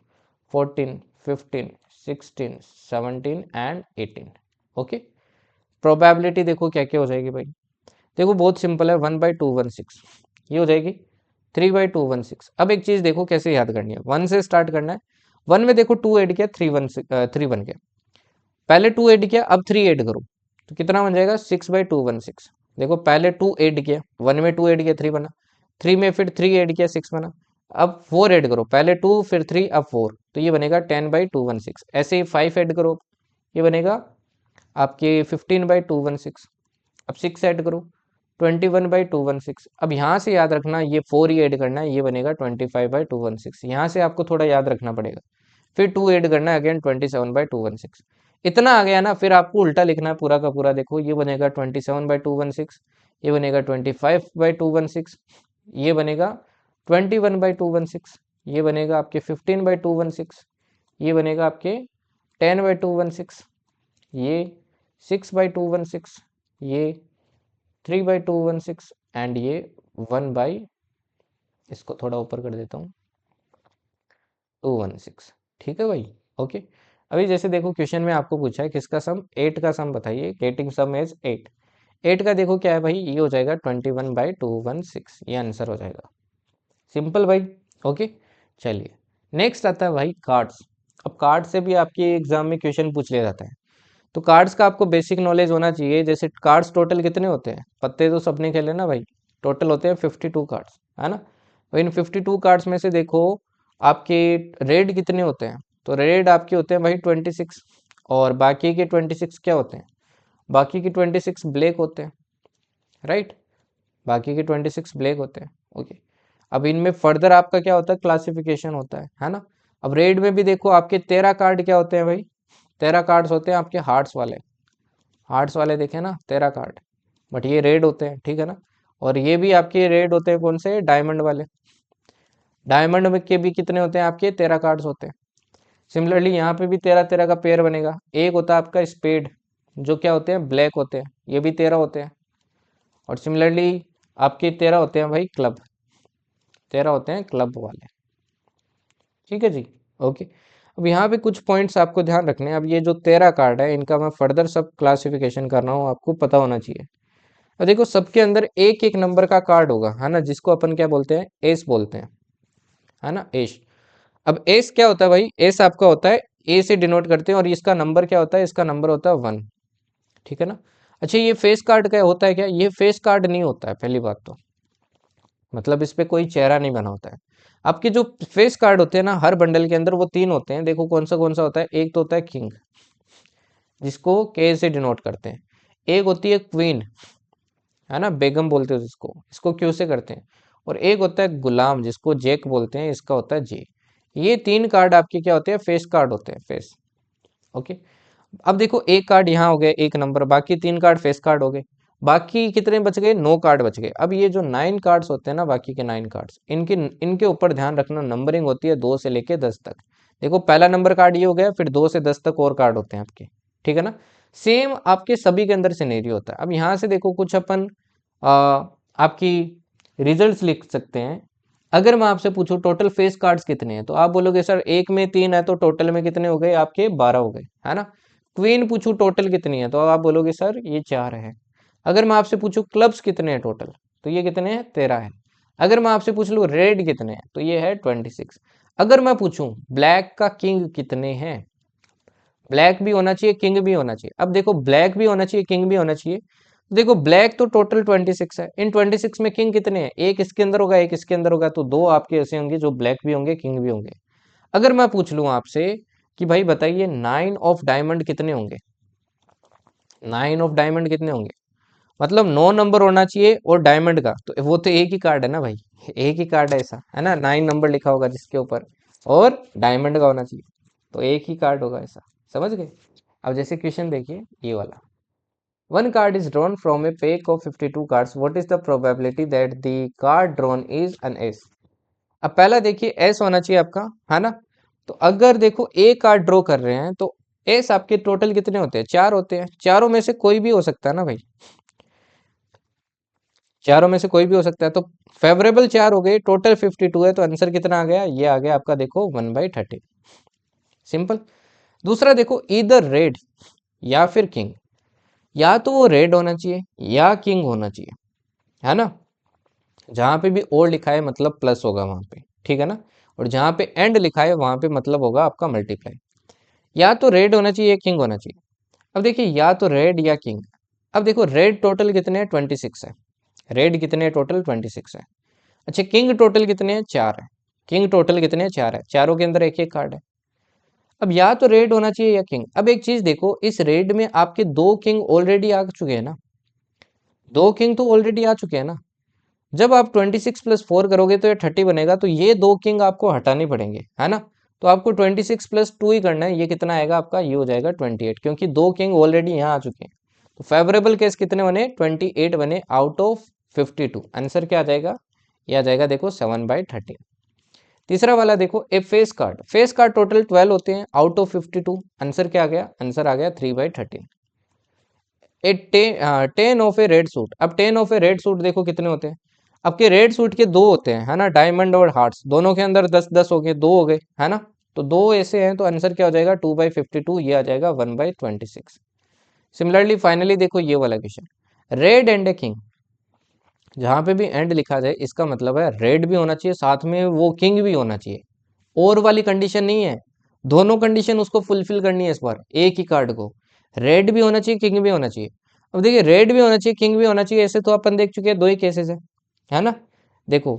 14, 15, 16, 17 एंड 18। ओके, प्रोबेबिलिटी देखो क्या क्या हो जाएगी भाई, देखो बहुत सिंपल है, 1/216 ये हो जाएगी, 3/216। अब एक चीज देखो कैसे याद करनी है, 1 से स्टार्ट करना है। 1 में देखो 2 ऐड किया, 3 बन गया, पहले 2 ऐड किया, अब 3 ऐड करो तो कितना बन जाएगा, 6/216। देखो पहले 2 ऐड किया, 1 में 2 ऐड किया 3 बना, 3 में फिर 3 ऐड किया 6 बना, अब 4 ऐड करो, पहले 2 फिर 3 अब 4, तो ये बनेगा 10/216। ऐसे ही 5 ऐड करो, ये बनेगा आपके 15/216। अब 6 ऐड करो, 21/216। अब यहाँ से याद रखना ये 4 ही ऐड करना है, ये बनेगा 25/216। यहाँ से आपको थोड़ा याद रखना पड़ेगा, फिर 2 ऐड करना है अगेन 27/216। इतना आ गया ना, फिर आपको उल्टा लिखना है पूरा का पूरा, देखो ये बनेगा 27/216, ये बनेगा 25/216, ये बनेगा 21/216, ये बनेगा आपके 15/216, ये बनेगा आपके 10/216, ये 6/216, ये 3/216 एंड ये 1 बाई, इसको थोड़ा ऊपर कर देता हूँ, 216। ठीक है भाई, ओके। अभी जैसे देखो क्वेश्चन में आपको पूछा है किसका सम, 8 का सम बताइए, गेटिंग सम इज 8। 8 का देखो क्या है भाई, ये हो जाएगा 21/216, ये आंसर हो जाएगा, सिंपल भाई। ओके, चलिए नेक्स्ट आता है भाई कार्ड्स। अब कार्ड से भी आपके एग्जाम में क्वेश्चन पूछ लिया जाता है, तो कार्ड्स का आपको बेसिक नॉलेज होना चाहिए। जैसे कार्ड्स टोटल कितने होते हैं, पत्ते तो सबने खेले ना भाई, टोटल होते हैं 52 कार्ड्स, है ना। तो इन 52 कार्ड्स में से देखो आपके रेड कितने होते हैं, तो रेड आपके होते हैं भाई 26, और बाकी के 26 क्या होते हैं, बाकी के 26 ब्लैक होते हैं, राइट, बाकी के 26 ब्लैक होते हैं। ओके, अब इनमें फर्दर आपका क्या होता है, क्लासिफिकेशन होता है ना। अब रेड में भी देखो आपके 13 कार्ड क्या होते हैं भाई, 13 कार्ड्स होते हैं आपके हार्ट्स वाले, हार्ट्स वाले देखे ना 13 कार्ड, बट ये रेड होते हैं, ठीक है ना। और ये भी आपके रेड होते हैं कौन से, डायमंड वाले, डायमंड में के भी कितने होते हैं आपके, 13 कार्ड्स होते हैं। सिमिलरली यहाँ पे भी 13 13 का पेयर बनेगा। एक होता है आपका स्पेड, जो क्या होते हैं, ब्लैक होते हैं, ये भी 13 होते हैं। और सिमिलरली आपके 13 होते हैं भाई क्लब, 13 होते हैं क्लब वाले, ठीक है जी, ओके। अब यहाँ पे कुछ पॉइंट्स आपको ध्यान रखने हैं। अब ये जो 13 कार्ड है इनका मैं फर्दर सब क्लासिफिकेशन कर रहा हूँ, आपको पता होना चाहिए। और देखो सबके अंदर एक एक नंबर का कार्ड होगा, है ना, जिसको अपन क्या बोलते हैं, एस बोलते हैं, है ना, एस। अब एस क्या होता है भाई, एस आपका होता है, ए से डिनोट करते हैं, और इसका नंबर क्या होता है, इसका नंबर होता है 1, ठीक है ना। अच्छा ये फेस कार्ड क्या होता है, क्या ये फेस कार्ड नहीं होता है, पहली बात तो, मतलब इस पे कोई चेहरा नहीं बना होता है। आपके जो फेस कार्ड होते हैं ना हर बंडल के अंदर, वो 3 होते हैं, देखो कौन सा होता है, एक तो होता है किंग, जिसको के से डिनोट करते हैं, एक होती है क्वीन, है ना, बेगम बोलते हो जिसको, इसको क्यू से करते हैं, और एक होता है गुलाम, जिसको जेक बोलते हैं, इसका होता है जे। ये 3 कार्ड आपके क्या होते हैं, फेस कार्ड होते हैं, फेस। ओके, अब देखो एक कार्ड यहाँ हो गया, एक नंबर, बाकी 3 कार्ड फेस कार्ड हो गए, बाकी कितने बच गए, 9 कार्ड बच गए। अब ये जो 9 कार्ड्स होते हैं ना, बाकी के 9 कार्ड्स, इनके इनके ऊपर ध्यान रखना, नंबरिंग होती है 2 से लेके 10 तक। देखो पहला नंबर कार्ड ये हो गया, फिर 2 से 10 तक और कार्ड होते हैं आपके, ठीक है ना। सेम आपके सभी के अंदर सिनेरियो होता है। अब यहाँ से देखो कुछ अपन आपकी रिजल्ट्स लिख सकते हैं। अगर मैं आपसे पूछूं टोटल फेस कार्ड्स कितने हैं, तो आप बोलोगे सर एक में 3 है, तो टोटल में कितने हो गए आपके, 12 हो गए, है ना। क्वीन पूछूं टोटल कितनी है, तो आप बोलोगे सर ये 4 है। अगर मैं आपसे पूछूं क्लब्स कितने हैं टोटल, तो ये कितने हैं, 13 है। अगर मैं आपसे पूछ लूँ रेड कितने हैं, तो ये है 26। अगर मैं पूछूं ब्लैक का किंग कितने हैं, ब्लैक भी होना चाहिए किंग भी होना चाहिए। अब देखो ब्लैक भी होना चाहिए किंग भी होना चाहिए, देखो ब्लैक तो टोटल 26 है, इन 26 में किंग कितने हैं, एक इसके अंदर होगा एक इसके अंदर होगा, तो 2 आपके ऐसे होंगे जो ब्लैक भी होंगे किंग भी होंगे। अगर मैं पूछ लूं आपसे कि भाई बताइए 9 ऑफ डायमंड कितने होंगे, 9 ऑफ डायमंड कितने होंगे, मतलब 9 नंबर होना चाहिए, और डायमंड का तो वो तो एक ही कार्ड है ना भाई, एक ही कार्ड है ऐसा, है ना, 9 नंबर लिखा होगा जिसके ऊपर, और डायमंड का होना चाहिए, तो एक ही कार्ड होगा ऐसा, समझ गए। अब जैसे क्वेश्चन देखिए ये वाला, one card is drawn from a pack of 52 cards, what is the probability that the card drawn is an S. अब पहला देखिए एस होना चाहिए आपका, है ना। तो अगर देखो ए कार्ड ड्रॉ कर रहे हैं तो एस आपके टोटल कितने होते हैं, 4 होते हैं। चारों में से कोई भी हो सकता है ना भाई, चारों में से कोई भी हो सकता है। तो फेवरेबल 4 हो गए, टोटल 52 है, तो आंसर कितना आ गया, ये आ गया आपका देखो 1/30। सिंपल। दूसरा देखो इधर रेड या फिर किंग, या तो वो रेड होना चाहिए या किंग होना चाहिए, है ना। जहां पे भी और लिखा है मतलब प्लस होगा वहां पे, ठीक है ना। और जहां पे एंड लिखा है वहां पे मतलब होगा आपका मल्टीप्लाई। या तो रेड होना चाहिए या किंग होना चाहिए। अब देखिए या तो रेड या किंग। अब देखो रेड टोटल कितने हैं, 26 है। रेड कितने हैं टोटल, 26 है। अच्छा किंग टोटल कितने हैं, 4 है। किंग टोटल कितने हैं, 4 है। चारों के अंदर एक एक कार्ड है। अब या तो रेड होना चाहिए या किंग। अब एक चीज देखो, इस रेड में आपके 2 किंग ऑलरेडी आ चुके हैं ना, 2 किंग तो ऑलरेडी आ चुके हैं ना। जब आप 26 + 4 करोगे तो ये 30 बनेगा, तो ये 2 किंग आपको हटाने पड़ेंगे, है ना। तो आपको 26 + 2 ही करना है, ये कितना आएगा आपका, ये हो जाएगा 28, क्योंकि 2 किंग ऑलरेडी यहाँ आ चुके हैं। तो फेवरेबल केस कितने बने, 28 बने आउट ऑफ 52। आंसर क्या आ जाएगा, ये आ जाएगा देखो 7/30। तीसरा वाला देखो a face card, face card total 12 होते हैं आउट ऑफ 52। आंसर क्या आ गया, आंसर आ गया 3/13। ए 10 ऑफ ए रेड सूट। अब 10 ऑफ ए रेड सूट देखो कितने होते हैं आपके, रेड सूट के 2 होते हैं, है ना, डायमंड और हार्ट्स, दोनों के अंदर 10-10 हो गए, 2 हो गए, है ना। तो 2 ऐसे हैं, तो आंसर क्या हो जाएगा 2/52, ये आ जाएगा 1/26। सिमिलरली फाइनली देखो ये वाला question, red and a king. जहां पे भी एंड लिखा जाए इसका मतलब है रेड भी होना चाहिए, साथ में वो किंग भी होना चाहिए। और वाली कंडीशन नहीं है, दोनों कंडीशन उसको फुलफिल करनी है इस बार एक ही कार्ड को। रेड भी होना चाहिए, किंग भी होना चाहिए। अब देखिए रेड भी होना चाहिए, किंग भी होना चाहिए, ऐसे तो अपन देख चुके हैं, 2 ही केसेस है ना। देखो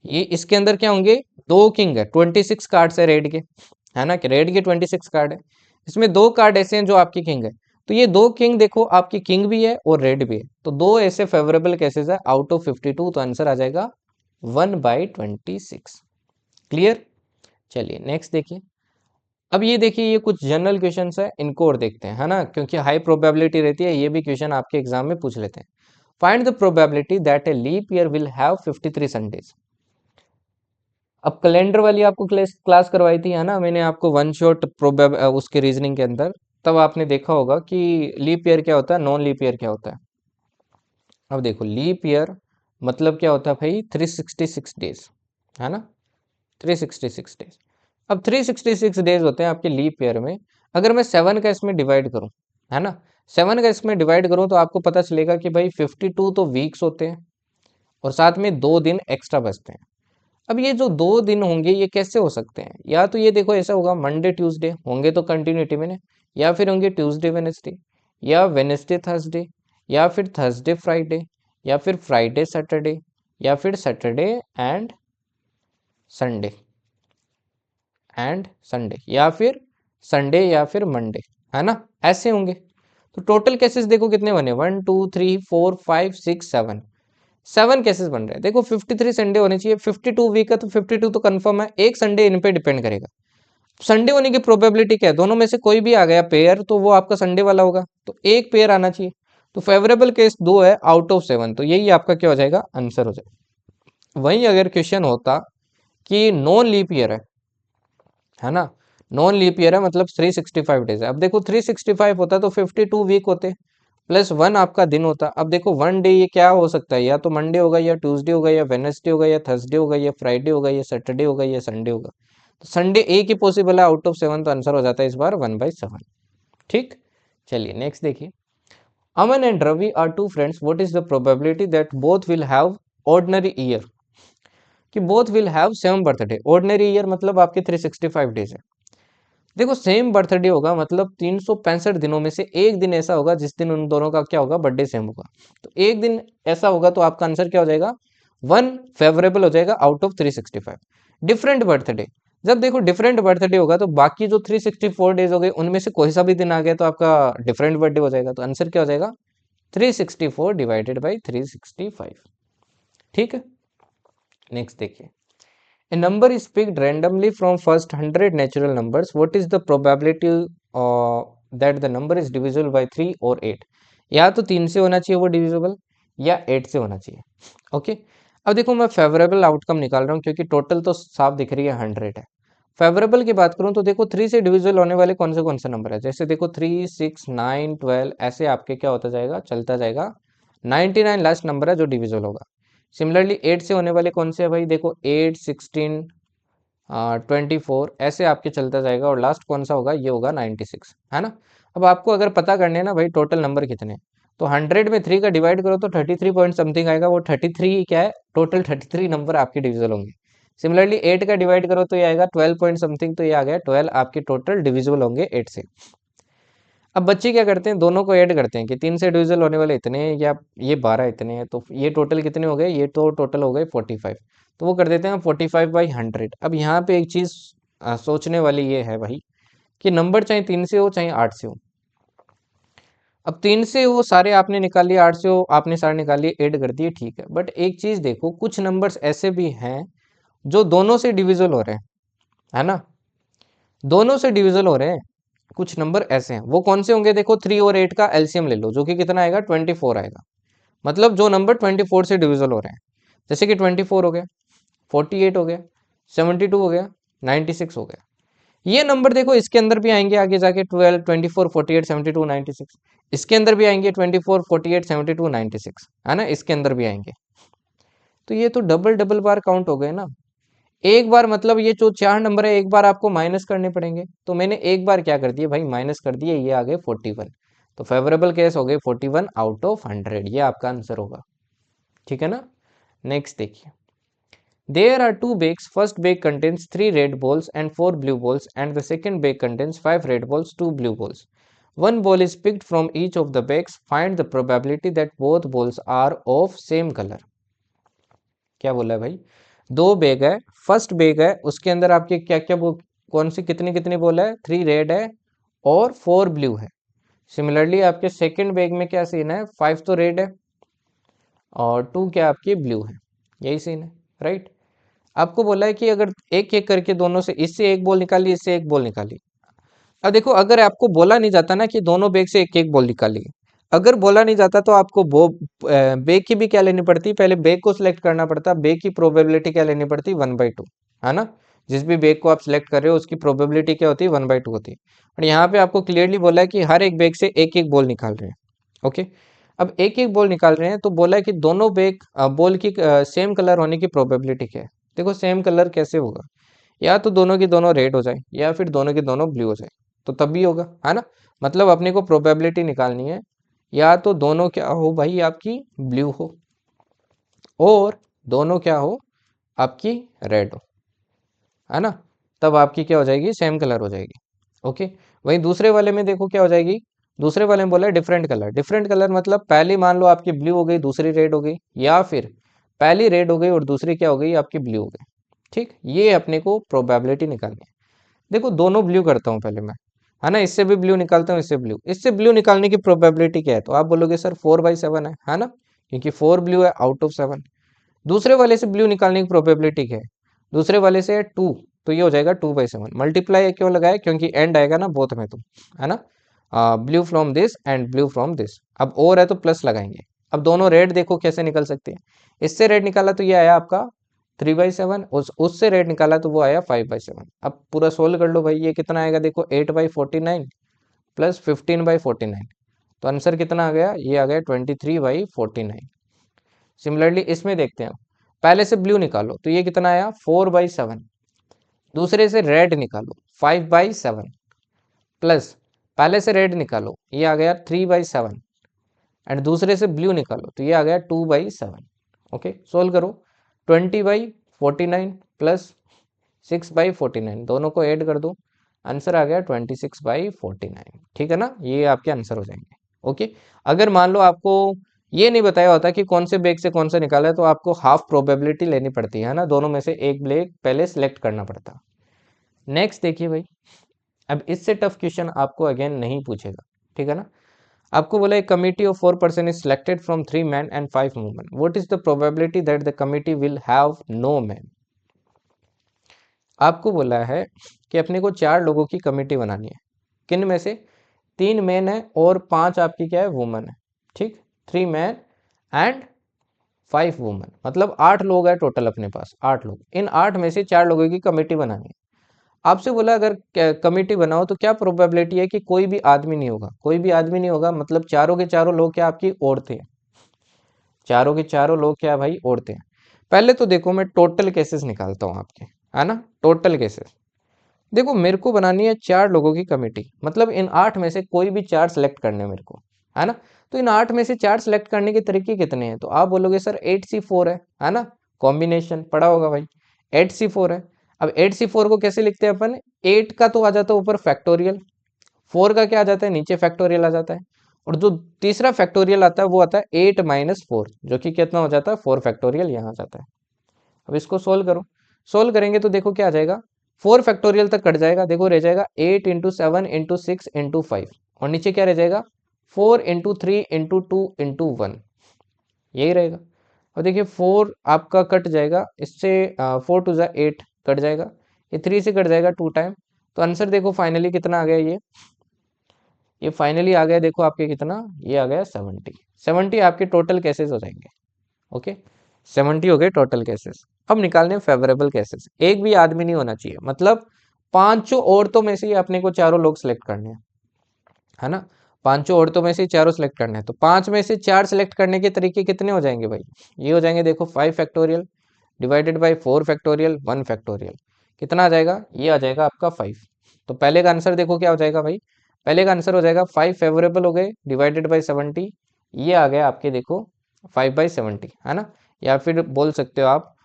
ये इसके अंदर क्या होंगे, 2 किंग है, 26 कार्ड्स है रेड के, है ना, कि रेड के 26 कार्ड है। इसमें 2 कार्ड ऐसे हैं जो आपकी किंग है। तो ये 2 किंग देखो आपकी किंग भी है और रेड भी है, तो 2 ऐसे फेवरेबल केसेस है आउट ऑफ 52, तो आंसर आ जाएगा 1/26। क्लियर। चलिए नेक्स्ट देखिए। अब ये देखिए ये कुछ जनरल क्वेश्चंस है, इनको और देखते हैं, है ना, क्योंकि हाई प्रोबेबिलिटी रहती है, ये भी क्वेश्चन आपके एग्जाम में पूछ लेते हैं। Find the probability that a leap year will have 53 Sundays. अब कैलेंडर वाली आपको क्लास करवाई थी, है ना, मैंने आपको वन शॉट प्रोबेब उसके रीजनिंग के अंदर, तब आपने देखा होगा कि लीप ईयर क्या होता है, नॉन लीप ईयर क्या होता है। अब देखो लीप ईयर मतलब क्या होता है भाई, 366 डेज, है ना, 366 डेज। अब 366 डेज होते हैं आपके लीप ईयर में। अगर मैं 7 का इसमें डिवाइड करूं, है ना, 7 का इसमें डिवाइड करूं तो आपको पता चलेगा कि भाई 52 तो वीक्स होते हैं और साथ में 2 दिन एक्स्ट्रा बचते हैं। अब ये जो 2 दिन होंगे ये कैसे हो सकते हैं, या तो ये देखो ऐसा होगा मंडे ट्यूसडे होंगे तो कंटिन्यूटी में, या फिर होंगे ट्यूसडे वेनेसडे, या वेनेसडे थर्सडे, या फिर थर्सडे फ्राइडे, या फिर फ्राइडे सैटरडे, या फिर सैटरडे एंड संडे संडे, या फिर संडे या फिर मंडे, है ना, ऐसे होंगे। तो टोटल केसेस देखो कितने बने, 1 2 3 4 5 6 7, 7 केसेस बन रहे हैं। देखो 53 संडे होने चाहिए, 52 वीक है तो 52 तो कंफर्म है, एक संडे इन पे डिपेंड करेगा। संडे होने की प्रोबेबिलिटी क्या है, दोनों में से कोई भी आ गया पेयर तो वो आपका संडे वाला होगा, तो एक पेयर आना चाहिए। तो फेवरेबल केस 2 है आउट ऑफ 7, तो यही आपका क्या हो जाएगा, आंसर हो जाएगा। वहीं अगर क्वेश्चन होता कि नॉन लीप ईयर है ना, नॉन लीप ईयर है मतलब 365 डेज है। अब देखो 365 होता तो 52 वीक होते, प्लस 1 आपका दिन होता। अब देखो 1 डे ये क्या हो सकता है, या तो मंडे होगा, या ट्यूसडे होगा, या वेडनेसडे होगा, या थर्सडे होगा, या फ्राइडे होगा, या सैटरडे होगा, या संडे होगा। तो संडे एक ही पॉसिबल है आउट ऑफ 7, तो आंसर हो जाता है इस बार 1/7। ठीक। चलिए नेक्स्ट देखिए। Aman and Ravi are two friends, what is the probability that both will have ordinary year, कि both will have same birthday. Ordinary year मतलब आपके 365 डेज है। देखो सेम बर्थडे होगा मतलब 365 दिनों में से एक दिन ऐसा होगा जिस दिन उन दोनों का क्या होगा, बर्थडे सेम होगा। तो एक दिन ऐसा होगा, तो आपका आंसर क्या हो जाएगा, 1 फेवरेबल हो जाएगा आउट ऑफ 365। डिफरेंट बर्थडे, जब देखो डिफरेंट बर्थडे होगा तो बाकी जो 364 डेज हो गए उनमें से कोई सा भी दिन आ गया तो आपका डिफरेंट बर्थडे हो जाएगा। तो आंसर क्या हो जाएगा, 364 डिवाइडेड बाई 365। ठीक है। नेक्स्ट देखिए। A number is picked randomly from first 100 natural numbers. What is the probability that the number is divisible by 3 or 8? या तो 3 से होना चाहिए वो डिविजिबल या 8 से होना चाहिए। ओके, अब देखो मैं फेवरेबल आउटकम निकाल रहा हूँ क्योंकि टोटल तो साफ दिख रही है 100 है। फेवरेबल की बात करूँ तो देखो 3 से डिविजिबल होने वाले कौन से नंबर है, जैसे देखो 3, 6, 9, 12 ऐसे आपके क्या होता जाएगा, चलता जाएगा। 99 लास्ट नंबर है जो डिविजिबल होगा। सिमिलरली 8 से होने वाले कौन से है भाई, देखो 8, 16, 24 ऐसे आपके चलता जाएगा और लास्ट कौन सा होगा, ये होगा 96, है ना। अब आपको अगर पता करने हैं ना भाई टोटल नंबर कितने, तो 100 में 3 का डिवाइड करो तो 33 पॉइंट समथिंग आएगा। वो 33 क्या है, टोटल 33 नंबर आपके डिविजिबल होंगे। सिमिलरली 8 का डिवाइड करो तो ये आएगा 12 पॉइंट समथिंग, तो ये आ गया 12 आपके टोटल डिविजिबल होंगे 8 से। अब बच्चे क्या करते हैं, दोनों को ऐड करते हैं कि 3 से डिविजिबल होने वाले इतने हैं या ये 12 इतने हैं, तो ये टोटल कितने हो गए, ये तो टोटल हो गए 45। तो वो कर देते हैं 45/100। अब यहाँ पे एक चीज सोचने वाली ये है भाई कि नंबर चाहे 3 से हो चाहे 8 से हो। अब 3 से हो सारे आपने निकाल लिए, 8 से हो आपने सारे निकाल लिए, ऐड कर दिए, ठीक है। बट एक चीज देखो, कुछ नंबर्स ऐसे भी हैं जो दोनों से डिविजिबल हो रहे हैं, है ना, दोनों से डिविजिबल हो रहे हैं। कुछ नंबर ऐसे हैं, वो कौन से होंगे, देखो 3 और 8 का एलसीएम ले लो, जो कि कितना आएगा, 24 आएगा। मतलब जो नंबर 24 से डिविजिबल हो रहे हैं, जैसे कि 24 हो गया, 48 हो गया, 72 हो गया, 96 हो गया। ये नंबर देखो इसके अंदर भी आएंगे आगे जाके, 12, 24, 48, 72, 96। इसके अंदर भी आएंगे 24, 48, 72, 96, है ना, इसके अंदर भी आएंगे। तो ये तो डबल डबल बार काउंट हो गए ना। एक बार मतलब ये जो 4 नंबर है एक बार आपको माइनस करने पड़ेंगे, तो मैंने एक बार क्या कर दिया भाई, माइनस कर दिए, ये आ गए 41। तो फेवरेबल केस हो गए 41 आउट ऑफ 100, ये आपका आंसर होगा, ठीक है ना। नेक्स्ट देखिए, there are two bags. First bag contains 3 red balls and 4 blue balls, and the second bag contains 5 red balls, 2 blue balls. One ball is picked from each of the bags. Find the probability that both balls are of same color. क्या बोला है भाई, दो bag है, first bag है, उसके अंदर आपके क्या क्या कौन सी कितनी कितनी बॉल है, 3 रेड है और 4 ब्लू है। सिमिलरली आपके सेकंड बैग में क्या सीन है, 5 तो रेड है और 2 क्या आपकी ब्लू है, यही सीन है, राइट। आपको बोला है कि अगर एक एक करके दोनों से, इससे एक बॉल निकाली, इससे एक बॉल निकाली। अब देखो अगर आपको बोला नहीं जाता ना कि दोनों बैग से एक एक बॉल निकालिए, अगर बोला नहीं जाता तो आपको बैग की भी क्या लेनी पड़ती, पहले बैग को सिलेक्ट करना पड़ता, बैग की प्रोबेबिलिटी क्या लेनी पड़ती, 1/2, है ना। जिस भी बैग को आप सिलेक्ट कर रहे हो उसकी प्रोबेबिलिटी क्या होती है, 1/2 होती है। और यहाँ पे आपको क्लियरली बोला है कि हर एक बैग से एक एक बॉल निकाल रहे हैं। ओके, अब एक एक बॉल निकाल रहे हैं तो बोला है कि दोनों बैग बॉल की सेम कलर होने की प्रोबेबिलिटी क्या है। देखो सेम कलर कैसे होगा, या तो दोनों की दोनों रेड हो जाए या फिर दोनों की दोनों ब्लू हो जाए, तो तब भी होगा, है ना। मतलब अपने को प्रोबेबिलिटी निकालनी है, या तो दोनों क्या हो भाई आपकी ब्लू हो और दोनों क्या हो आपकी रेड हो, है ना, तब आपकी क्या हो जाएगी, सेम कलर हो जाएगी। ओके, वहीं दूसरे वाले में देखो क्या हो जाएगी, दूसरे वाले में बोला है डिफरेंट कलर। डिफरेंट कलर मतलब पहली मान लो आपकी ब्लू हो गई दूसरी रेड हो गई, या फिर पहली रेड हो गई और दूसरी क्या हो गई आपकी ब्लू हो गई। ठीक, ये अपने को प्रोबेबिलिटी निकालनी है। देखो दोनों ब्लू करता हूँ पहले मैं, है ना, इससे भी ब्लू निकालता हूँ, इससे ब्लू निकालने की प्रोबेबिलिटी क्या है, तो आप बोलोगे सर 4/7 है ना, क्योंकि 4 ब्लू है आउट ऑफ 7। दूसरे वाले से ब्लू निकालने की प्रोबेबिलिटी क्या है, दूसरे वाले से है 2, तो ये हो जाएगा 2/7। मल्टीप्लाई क्यों लगाया, क्योंकि एंड आएगा ना बोथ में, तो है ना, blue from this and blue from this. अब और है तो प्लस लगाएंगे। अब दोनों रेड देखो कैसे निकल सकते हैं, इससे रेड निकाला तो ये आया आपका 3/7, उससे रेड निकाला तो वो आया 5/7। अब पूरा सोल्व कर लो भाई, ये कितना आएगा, देखो 8/49 प्लस 15/49, तो आंसर कितना आ गया, ये आ गया 23/49। सिमिलरली इसमें देखते हैं, पहले से ब्लू निकालो तो ये कितना आया 4/7, दूसरे से रेड निकालो 5/7, प्लस पहले से रेड निकालो ये आ गया 3/7, एंड दूसरे से ब्लू निकालो तो ये आ गया 2/7। ओके, सोल्व करो, 20/49 प्लस 6/49 दोनों को ऐड कर दो, आंसर आ गया 26/49। ठीक है ना, ये आपके आंसर हो जाएंगे। ओके, अगर मान लो आपको ये नहीं बताया होता कि कौन से बैग से कौन सा निकाला है, तो आपको हाफ प्रोबेबिलिटी लेनी पड़ती है ना, दोनों में से एक बैग पहले सिलेक्ट करना पड़ता। नेक्स्ट देखिए भाई, अब इससे टफ क्वेश्चन आपको अगेन नहीं पूछेगा, ठीक है ना। आपको बोला एक committee of 4 person is selected from 3 man and 5 women, what is the probability that the committee will have no man. आपको बोला है कि अपने को 4 लोगों की कमेटी बनानी है, किन में से 3 मेन है और 5 आपकी क्या है वुमन है। ठीक, 3 मैन एंड 5 वुमेन, मतलब 8 लोग हैं टोटल अपने पास, 8 लोग। इन 8 में से 4 लोगों की कमेटी बनानी है। आपसे बोला अगर कमेटी बनाओ तो क्या प्रोबेबिलिटी है कि कोई भी आदमी नहीं होगा, कोई भी आदमी नहीं होगा, मतलब चारों के चारों लोग क्या आपकी औरतें हैं, चारों के चारों लोग क्या भाई औरतें हैं। पहले तो देखो मैं टोटल केसेस निकालता हूँ आपके, है ना, टोटल केसेस। देखो मेरे को बनानी है 4 लोगों की कमेटी, मतलब इन 8 में से कोई भी 4 सेलेक्ट करने हैं मेरे को, है ना। तो इन 8 में से 4 सेलेक्ट करने के तरीके कितने हैं, तो आप बोलोगे सर 8C4 है ना, कॉम्बिनेशन पढ़ा होगा भाई, 8C4 है। अब 8C4 को कैसे लिखते हैं अपन, 8 का तो आ जाता है ऊपर फैक्टोरियल, 4 का क्या आ जाता है नीचे फैक्टोरियल आ जाता है, और जो तीसरा फैक्टोरियल आता है वो आता है 8 - 4, जो कि कितना हो जाता है 4 फैक्टोरियल यहाँ आ जाता है। अब इसको सोल्व करो, सोल्व करेंगे तो देखो क्या आ जाएगा, 4 फैक्टोरियल तक कट जाएगा, देखो रह जाएगा 8 × 7 × 6 × 5, और नीचे क्या रह जाएगा 4 × 3 × 2 × 1, यही रहेगा। और देखिए 4 आपका कट जाएगा इससे, 4 × 2 = 8 कट जाएगा, ये 3 से कट जाएगा 2 टाइम, तो आंसर देखो फाइनली कितना आ गया, ये फाइनली आ गया, देखो आपके कितना, ये आ गया 70। 70 आपके टोटल केसेस हो जाएंगे, ओके, 70 हो गए टोटल केसेस। अब निकालने फेवरेबल केसेस, एक भी आदमी नहीं होना चाहिए, मतलब पांचों औरतों में से ही अपने को चारों लोग सिलेक्ट करने हैं, है ना, पांचों औरतों में से चारों सिलेक्ट करने हैं, तो 5 में से 4 सिलेक्ट करने के तरीके कितने हो जाएंगे भाई, ये हो जाएंगे देखो 5 factorial divided by 4 factorial 1 factorial, कितना आ जाएगा, ये आ जाएगा आपका 5। तो पहले का आंसर देखो क्या हो जाएगा भाई, पहले का आंसर हो जाएगा 5 फेवरेबल हो गए डिवाइडेड बाई 70, ये आ गया आपके देखो 5/70, है ना, या फिर बोल सकते हो आप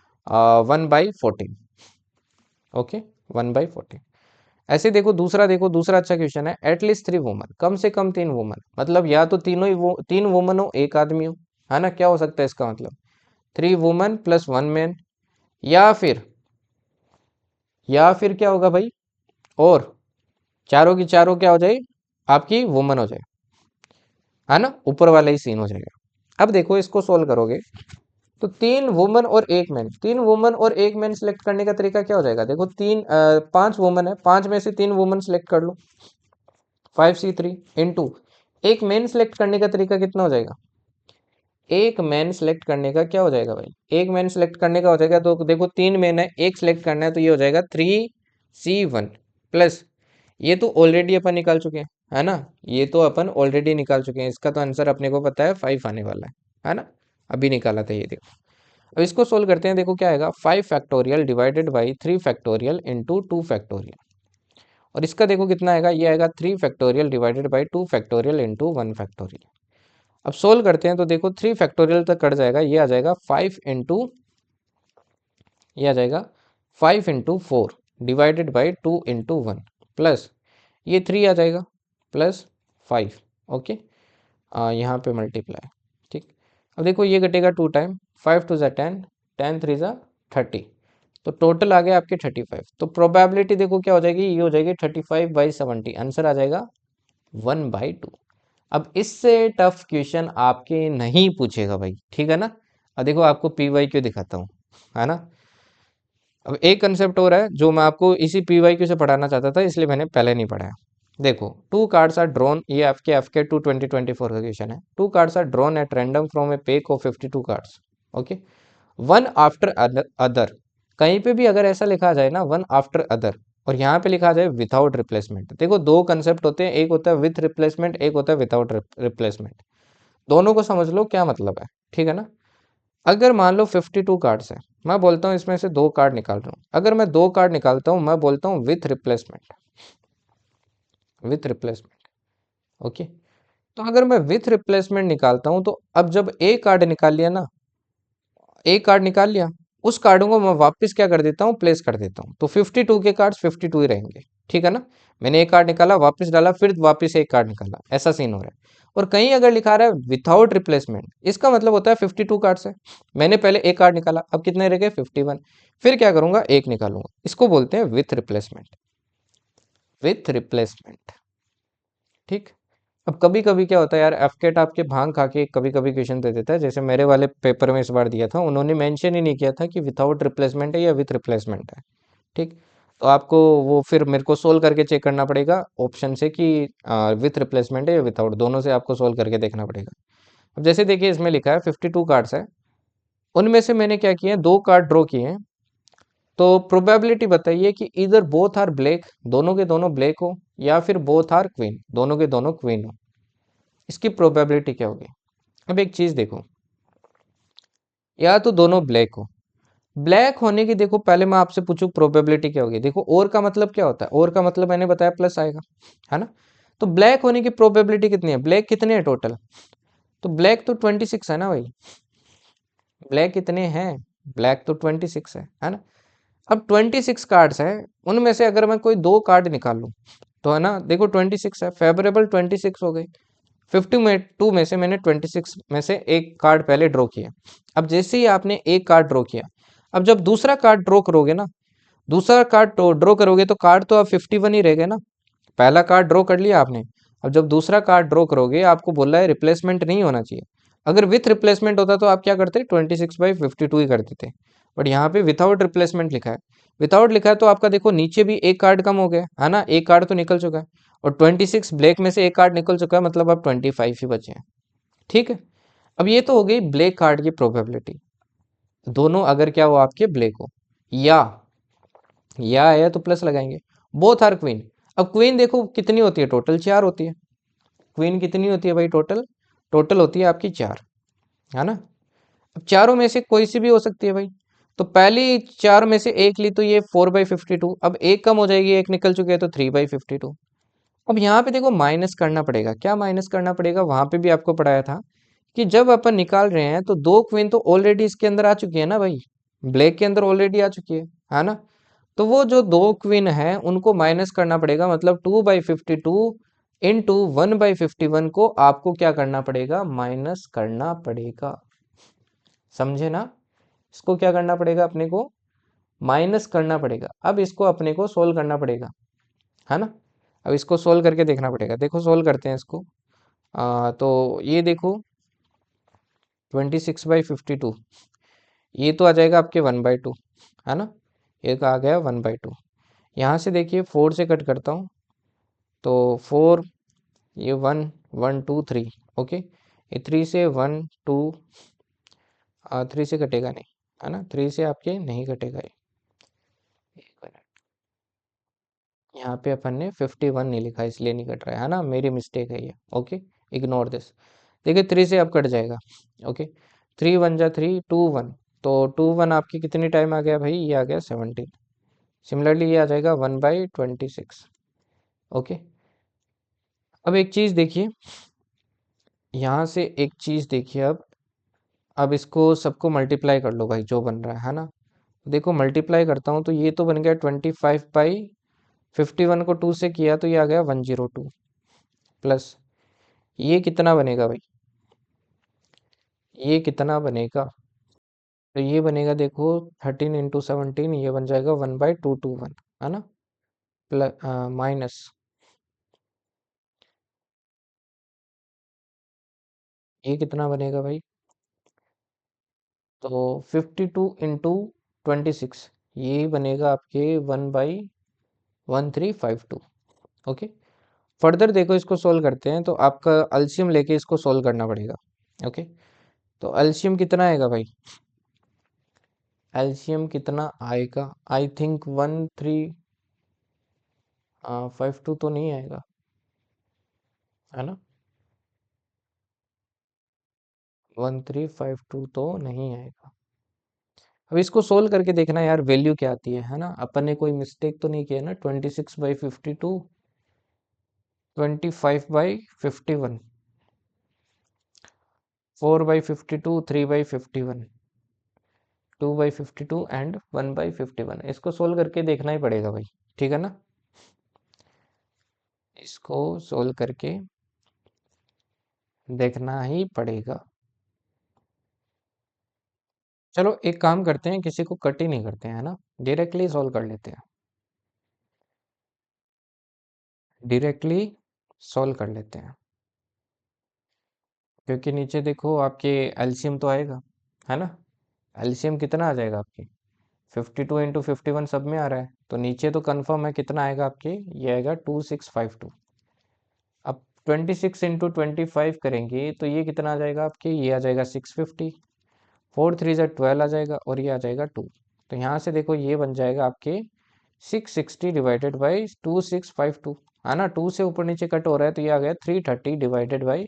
1/14, ओके, 1/14। ऐसे देखो दूसरा अच्छा क्वेश्चन है, एटलीस्ट 3 वुमन, कम से कम 3 वुमन, मतलब या तो तीनों ही वो 3 वुमन हो 1 आदमी हो, है ना, क्या हो सकता है इसका मतलब 3 वुमन + 1 मैन, या फिर क्या होगा भाई, और चारों की चारों क्या हो जाए आपकी वुमन हो जाए, है ना, ऊपर वाला ही सीन हो जाएगा। अब देखो इसको सोल्व करोगे तो 3 वुमन और 1 मैन, 3 वुमन और 1 मैन सिलेक्ट करने का तरीका क्या हो जाएगा, देखो 5 वुमन है, 5 में से 3 वुमन सिलेक्ट कर लो, 5C3 इंटू एक मैन सिलेक्ट करने का तरीका कितना हो जाएगा, एक मैन सिलेक्ट करने का क्या हो जाएगा भाई, एक मैन सिलेक्ट करने का हो जाएगा, तो देखो 3 मैन है, एक सिलेक्ट करना है, तो ये हो जाएगा 3C1 प्लस, ये तो ऑलरेडी अपन निकाल चुके हैं, है ना, ये तो अपन ऑलरेडी निकाल चुके हैं, इसका तो आंसर अपने को पता है 5 आने वाला है ना, अभी निकाला था ये देखो। अब इसको सोल्व करते हैं, देखो क्या आएगा 5 factorial divided by 3 factorial into 2 factorial, और इसका देखो कितना आएगा, ये आएगा 3 factorial divided by 2 factorial into 1 factorial. अब सोल्व करते हैं तो देखो 3 फैक्टोरियल तक कट जाएगा, ये आ जाएगा 5 इंटू, ये आ जाएगा 5 × 4 डिवाइडेड बाई 2 × 1 प्लस ये 3 आ जाएगा प्लस 5, ओके, यहाँ पे मल्टीप्लाई, ठीक। अब देखो ये घटेगा 2 टाइम, 5 × 2 = 10, 10 × 3 = 30, तो टोटल आ गया आपके 35, तो प्रोबेबिलिटी देखो क्या हो जाएगी, ये हो जाएगी 35/70, आंसर आ जाएगा 1/2। अब इससे टफ क्वेश्चन आपके नहीं पूछेगा भाई, ठीक है ना। अब देखो आपको PYQ दिखाता हूँ, है ना। अब एक कंसेप्ट और है जो मैं आपको इसी PYQ से पढ़ाना चाहता था, इसलिए मैंने पहले नहीं पढ़ाया। देखो 2 कार्ड्स आर ड्रॉन, ये आपके FK2 2024 का क्वेश्चन है, 2 cards are drawn at random from a pack of 52 cards, okay, one after other, कहीं पे भी अगर ऐसा लिखा जाए ना वन आफ्टर अदर, और यहाँ पे लिखा जाए विदाउट रिप्लेसमेंट, देखो दो कंसेप्ट होते हैं, एक होता है विथ रिप्लेसमेंट, एक होता है विदाउट रिप्लेसमेंट, दोनों को समझ लो क्या मतलब है, ठीक है ना। अगर मान लो 52 कार्ड्स है, मैं बोलता हूँ इसमें से 2 कार्ड निकाल रहा हूँ, अगर मैं 2 कार्ड निकालता हूँ मैं बोलता हूँ with replacement, with replacement, okay. तो अगर मैं विथ रिप्लेसमेंट निकालता हूँ, तो अब जब एक कार्ड निकाल लिया ना, एक कार्ड निकाल लिया, उस कार्डों को मैं वापस क्या कर देता हूँ, प्लेस कर देता हूँ, तो 52 के कार्ड्स 52 ही रहेंगे, ठीक है ना। मैंने एक कार्ड निकाला, वापस डाला, फिर वापस एक कार्ड निकाला, ऐसा सीन हो रहा है। और कहीं अगर लिखा रहा है विथआउट रिप्लेसमेंट, इसका मतलब होता है 52 कार्ड्स है, मैंने पहले एक कार्ड निकाला, अब कितने रह गए 51, फिर क्या करूंगा एक निकालूंगा, इसको बोलते हैं विथ रिप्लेसमेंट, विथ रिप्लेसमेंट, ठीक। अब कभी कभी क्या होता है यार, एफकेट आपके भांग खा के कभी कभी क्वेश्चन दे देता है, जैसे मेरे वाले पेपर में इस बार दिया था, उन्होंने मेंशन ही नहीं किया था कि विदाउट रिप्लेसमेंट है या विथ रिप्लेसमेंट है, ठीक। तो आपको वो फिर मेरे को सोल्व करके चेक करना पड़ेगा ऑप्शन से कि विथ रिप्लेसमेंट है या विदाउट, दोनों से आपको सोल्व करके देखना पड़ेगा। अब जैसे देखिए इसमें लिखा है 52 कार्ड्स है, उनमें से मैंने क्या किए हैं, 2 कार्ड ड्रॉ किए हैं। तो प्रोबेबिलिटी बताइए कि इधर बोथ आर ब्लैक, दोनों के दोनों ब्लैक हो, या फिर बोथ आर क्वीन, दोनों के दोनों क्वीन हो। इसकी प्रोबेबिलिटी क्या होगी? अब एक चीज देखो, या तो दोनों ब्लैक हो, ब्लैक होने की देखो पहले मैं आपसे पूछूं प्रोबेबिलिटी क्या होगी। देखो और का मतलब क्या होता है, और का मतलब मैंने बताया प्लस आएगा, है ना। तो ब्लैक होने की प्रोबेबिलिटी कितनी है, ब्लैक कितने हैं टोटल, तो ब्लैक तो 26 है ना भाई, ब्लैक कितने हैं, ब्लैक तो 26 है ना। अब 26 कार्ड्स हैं, उनमें से अगर मैं कोई 2 कार्ड निकाल लूं तो है ना, देखो 26 है, फेवरेबल 26 हो गई। 52 में से मैंने 26 में से एक कार्ड पहले ड्रॉ किया। अब जैसे ही आपने एक कार्ड ड्रॉ किया, अब जब दूसरा कार्ड ड्रॉ करोगे ना, दूसरा कार्ड ड्रॉ करोगे तो कार्ड तो अब 51 ही रह गए ना। पहला कार्ड ड्रॉ कर लिया आपने, अब जब दूसरा कार्ड ड्रॉ करोगे आपको बोला है रिप्लेसमेंट नहीं होना चाहिए। अगर विथ रिप्लेसमेंट होता तो आप क्या करते, 26/52 ही कर देते। बट यहाँ पे विदाउट रिप्लेसमेंट लिखा है, विदाउट लिखा है तो आपका देखो नीचे भी एक कार्ड कम हो गया है ना, एक कार्ड तो निकल चुका है, और 26 ब्लैक में से एक कार्ड निकल चुका है, मतलब अब 25 ही बचे हैं। ठीक है, अब ये तो हो गई ब्लैक कार्ड की प्रोबेबिलिटी, दोनों अगर क्या हो आपके ब्लैक हो, या आया तो प्लस लगाएंगे, बोथ आर क्वीन। अब क्वीन देखो कितनी होती है, टोटल 4 होती है। क्वीन कितनी होती है भाई, टोटल टोटल होती है आपकी 4, है ना। अब चारों में से कोई सी भी हो सकती है भाई, तो पहली 4 में से एक ली तो ये 4/52, अब एक कम हो जाएगी, एक निकल चुकी है तो 3/52। अब यहाँ पे देखो माइनस करना पड़ेगा, क्या माइनस करना पड़ेगा, वहां पे भी आपको पढ़ाया था कि जब अपन निकाल रहे हैं तो 2 क्वीन तो ऑलरेडी इसके अंदर आ चुकी है ना भाई, ब्लैक के अंदर ऑलरेडी आ चुकी है ना। तो वो जो 2 क्वीन है उनको माइनस करना पड़ेगा, मतलब 2/52 इंटू 1/51 को आपको क्या करना पड़ेगा, माइनस करना पड़ेगा, समझे ना। इसको क्या करना पड़ेगा अपने को, माइनस करना पड़ेगा। अब इसको अपने को सोल्व करना पड़ेगा, है ना। अब इसको सोल्व करके देखना पड़ेगा, देखो सोल्व करते हैं इसको। तो ये देखो 26/52, ये तो आ जाएगा आपके 1/2, है ना, ये तो आ गया 1/2। यहाँ से देखिए 4 से कट करता हूँ, तो 4, ये 1 1 2 3, ओके, ये 3 से 1 2, 3 से कटेगा नहीं, है ना, 3 से आपके नहीं कटेगा ये। एक मिनट, यहाँ पे अपन ने 51 नहीं लिखा इसलिए नहीं कट रहा है ना, मेरी मिस्टेक है ये, ओके, इग्नोर दिस। देखिए 3 से अब कट जाएगा, ओके, 3 1 जा 3 2 1, तो 2 1 आपकी कितनी टाइम आ गया भाई, ये आ गया 17। सिमिलरली ये आ जाएगा 1/26, ओके। अब एक चीज देखिए, यहाँ से एक चीज देखिए, अब इसको सबको मल्टीप्लाई कर लो भाई, जो बन रहा है ना। देखो मल्टीप्लाई करता हूँ तो ये तो बन गया 25/51 को 2 से किया तो ये आ गया 102, प्लस ये कितना बनेगा भाई, ये कितना बनेगा, तो ये बनेगा देखो 13 × 17, ये बन जाएगा 1/221, है ना, प्लस माइनस, ये कितना बनेगा भाई, तो 52 × 26, ये बनेगा आपके 1/1352, ओके। फर्दर देखो इसको सोल्व करते हैं तो आपका अल्शियम लेके इसको सोल्व करना पड़ेगा, ओके। तो अल्शियम कितना आएगा भाई, एल्शियम कितना आएगा, आई थिंक 1352 तो नहीं आएगा, है ना, 1352 तो नहीं आएगा। अब इसको सोल्व करके देखना यार वैल्यू क्या आती है ना, अपन ने कोई मिस्टेक तो नहीं किया ना, 26/52, 25/51, 4/52, 3/51, 2/52 एंड 1/51, इसको सोल्व करके देखना ही पड़ेगा भाई, ठीक है ना, इसको सोल्व करके देखना ही पड़ेगा। चलो एक काम करते हैं, किसी को कट ही नहीं करते हैं, है ना, डायरेक्टली सॉल्व कर लेते हैं, डायरेक्टली सॉल्व कर लेते हैं, क्योंकि नीचे देखो आपके एलसीएम तो आएगा, है ना, एलसीएम कितना आ जाएगा आपके, 52 × 51 सब में आ रहा है, तो नीचे तो कंफर्म है कितना आएगा आपके, ये आएगा 2652। अब 26 इंटू 25 करेंगे तो ये कितना आ जाएगा आपके, ये आ जाएगा 650, 4 3 जा 12 आ जाएगा और ये आ जाएगा 2। तो यहाँ से देखो ये बन जाएगा आपके 660 डिवाइडेड बाई 2652, है ना। 2 से ऊपर नीचे कट हो रहा है तो ये आ गया 330 डिवाइडेड बाई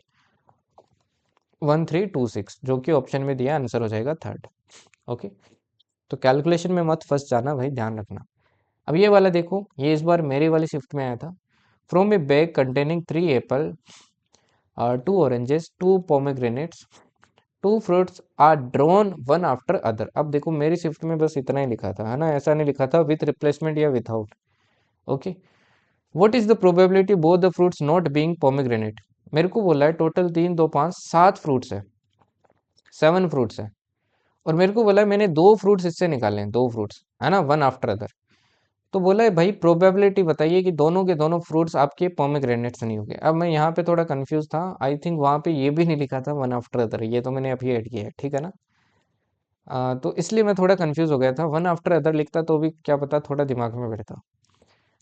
1326, जो कि ऑप्शन में दिया आंसर हो जाएगा थर्ड। ओके, तो कैलकुलेशन में मत फंस जाना भाई, ध्यान रखना। अब ये वाला देखो, ये इस बार मेरे वाली शिफ्ट में आया था। From a bag containing 3 apple, 2 oranges, 2 pomegranates, 2 fruits are drawn one after other. अब देखो मेरी शिफ्ट में बस इतना ही लिखा था, है ना, ऐसा नहीं लिखा था विथ रिप्लेसमेंट या without. Okay, what is the probability both the fruits not being pomegranate. मेरे को बोला है टोटल 3 2 5 7 फ्रूट्स है, 7 फ्रूट्स है, और मेरे को बोला है मैंने 2 फ्रूट्स इससे निकाले हैं, 2 फ्रूट्स, है ना, वन आफ्टर अदर। तो बोला है भाई प्रोबेबिलिटी बताइए कि दोनों के दोनों फ्रूट्स आपके पोमेग्रेनेट्स नहीं होंगे। अब मैं यहाँ पे थोड़ा कंफ्यूज था, आई थिंक वहाँ पे ये भी नहीं लिखा था वन आफ्टर अदर, ये तो मैंने अभी ऐड किया है, ठीक है ना। तो इसलिए मैं थोड़ा कंफ्यूज हो गया था, वन आफ्टर अदर लिखता तो भी क्या पता थोड़ा दिमाग में बैठता।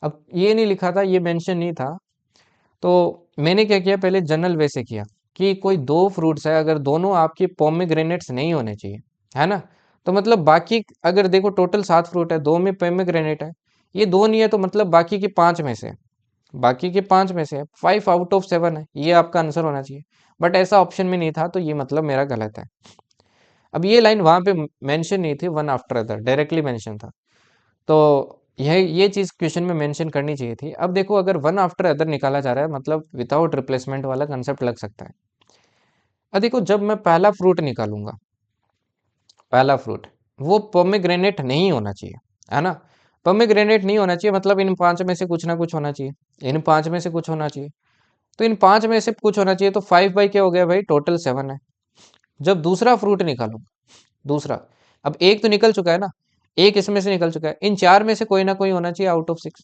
अब ये नहीं लिखा था, ये मेंशन नहीं था, तो मैंने क्या किया, पहले जनरल वे से किया कि कोई 2 फ्रूट्स है, अगर दोनों आपके पोमेग्रेनेट्स नहीं होने चाहिए, है ना, तो मतलब बाकी अगर देखो टोटल 7 फ्रूट है, 2 में पोमेग्रेनेट है, ये 2 नहीं है तो मतलब बाकी के 5 में से, बाकी के 5 में से 5 आउट ऑफ 7 है, ये आपका आंसर होना चाहिए। बट ऐसा ऑप्शन में नहीं था तो ये मतलब मेरा गलत है। अब ये लाइन वहां पे मेंशन नहीं थी, one after other directly mention था, तो ये चीज क्वेश्चन में मेंशन करनी चाहिए थी। अब देखो अगर वन आफ्टर अदर निकाला जा रहा है मतलब विदाउट रिप्लेसमेंट वाला कंसेप्ट लग सकता है। अब देखो जब मैं पहला फ्रूट निकालूंगा, पहला फ्रूट वो पोमेग्रेनेट नहीं होना चाहिए, है ना। पोमेग्रेनेट नहीं होना चाहिए मतलब इन 5 में से कुछ ना कुछ होना चाहिए, इन 5 में से कुछ होना चाहिए, तो इन 5 में से कुछ होना चाहिए, तो 5 बाई क्या हो गया भाई, टोटल 7 है। जब दूसरा फ्रूट निकालूंगा, दूसरा, अब एक तो निकल चुका है ना, एक इसमें से निकल चुका है, इन 4 में से कोई ना कोई होना चाहिए आउट ऑफ 6।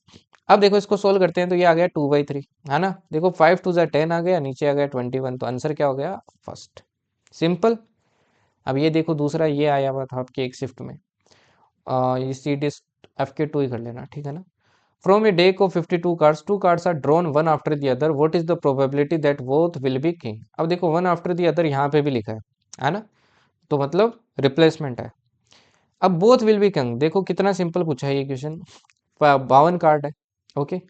अब देखो इसको सोल्व करते हैं तो ये आ गया 2/3, है ना। देखो 5 2 10 आ गया, नीचे आ गया 21, तो आंसर क्या हो गया, फर्स्ट। सिंपल। अब ये देखो दूसरा ये आया हुआ था आपके एक शिफ्ट में, ये सी डी एफ के 2 ही कर लेना, ठीक है ना। From a deck of 52 cards, 2 cards are drawn one after the other, what is the probability that both will be king. अब देखो वन आफ्टर द अदर यहाँ पे भी लिखा है ना, तो मतलब रिप्लेसमेंट है। अब बोथ विल बी किंग, देखो कितना सिंपल पूछा है ये क्वेश्चन, 52 कार्ड है, ओके,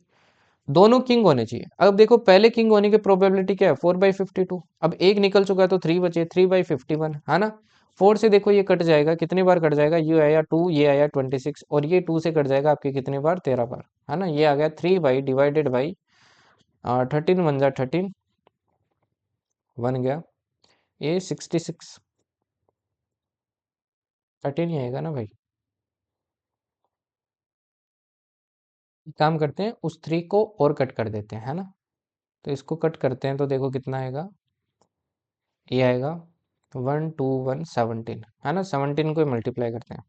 दोनों किंग होने चाहिए। अब देखो पहले किंग होने की प्रोबेबिलिटी क्या है, 4/52, अब एक निकल चुका है तो 3 बचे, 3/51, है ना। 4 से देखो ये कट जाएगा, कितनी बार कट जाएगा, ये आया 2, ये आया 26, और ये 2 से कट जाएगा आपके कितनी बार, 13 बार, है ना। ये आ गया 3 बाई डिवाइडेड बाई 13 1 जा 13 बन गया, ये 66, 13 ही आएगा ना भाई। एक काम करते हैं, उस 3 को और कट कर देते हैं, है ना। तो इसको कट करते हैं तो देखो कितना आएगा, ये आएगा 1 2 1 17, है ना, 17 को मल्टीप्लाई करते हैं,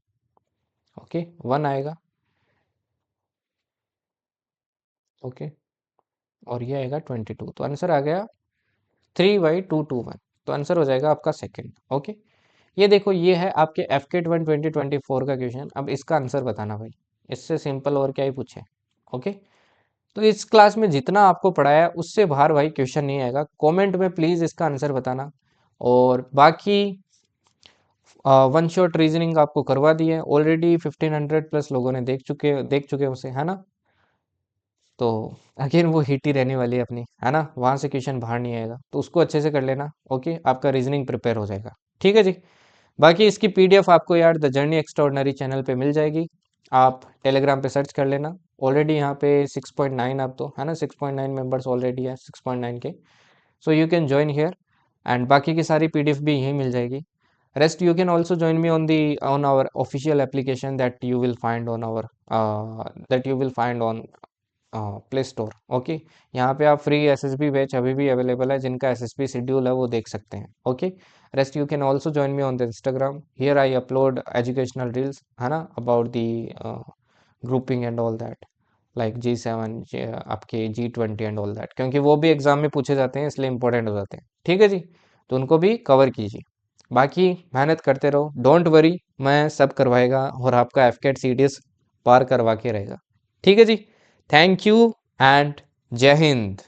ओके, 1 आएगा, ओके, और ये आएगा 22, तो आंसर आ गया 3/221, तो आंसर हो जाएगा आपका सेकंड। ओके, ये देखो ये है आपके FK 1 2024 का क्वेश्चन। अब इसका आंसर बताना भाई, इससे सिंपल और क्या ही पूछे। ओके, तो इस क्लास में जितना आपको पढ़ाया उससे बाहर भाई क्वेश्चन नहीं आएगा, कमेंट में प्लीज़ इसका आंसर बताना। और बाकी वन शॉट रीजनिंग आपको करवा दी है ऑलरेडी, 1500 प्लस लोगों ने देख चुके उसे, है ना। तो अगेन वो हिट ही रहने वाली है अपनी, है ना, वहाँ से क्वेश्चन बाहर नहीं आएगा, तो उसको अच्छे से कर लेना। ओके, आपका रीजनिंग प्रिपेयर हो जाएगा, ठीक है जी। बाकी इसकी PDF आपको यार द जर्नी एक्स्ट्राऑर्डिनरी चैनल पे मिल जाएगी, आप टेलीग्राम पे सर्च कर लेना। ऑलरेडी यहाँ पे 6.9 अब तो, है ना, 6.9 मेंबर्स ऑलरेडी है, 6.9 के, so you can join here. And बाकी की सारी PDF भी यहीं मिल जाएगी। Rest you can also join me on our official application that you will find on play store. Okay, यहाँ पे आप फ्री SSB बैच अभी भी अवेलेबल है, जिनका SSB शेड्यूल है वो देख सकते हैं। Okay, rest you can also join me on the Instagram, here I upload educational reels, है ना, about the grouping and all that, like G7 आपके G20 एंड ऑल दैट, क्योंकि वो भी एग्जाम में पूछे जाते हैं इसलिए इंपॉर्टेंट हो जाते हैं, ठीक है जी। तो उनको भी कवर कीजिए, बाकी मेहनत करते रहो, डोंट वरी, मैं सब करवाएगा और आपका FCAT CDS पार करवा के रहेगा, ठीक है जी। थैंक यू एंड जय हिंद।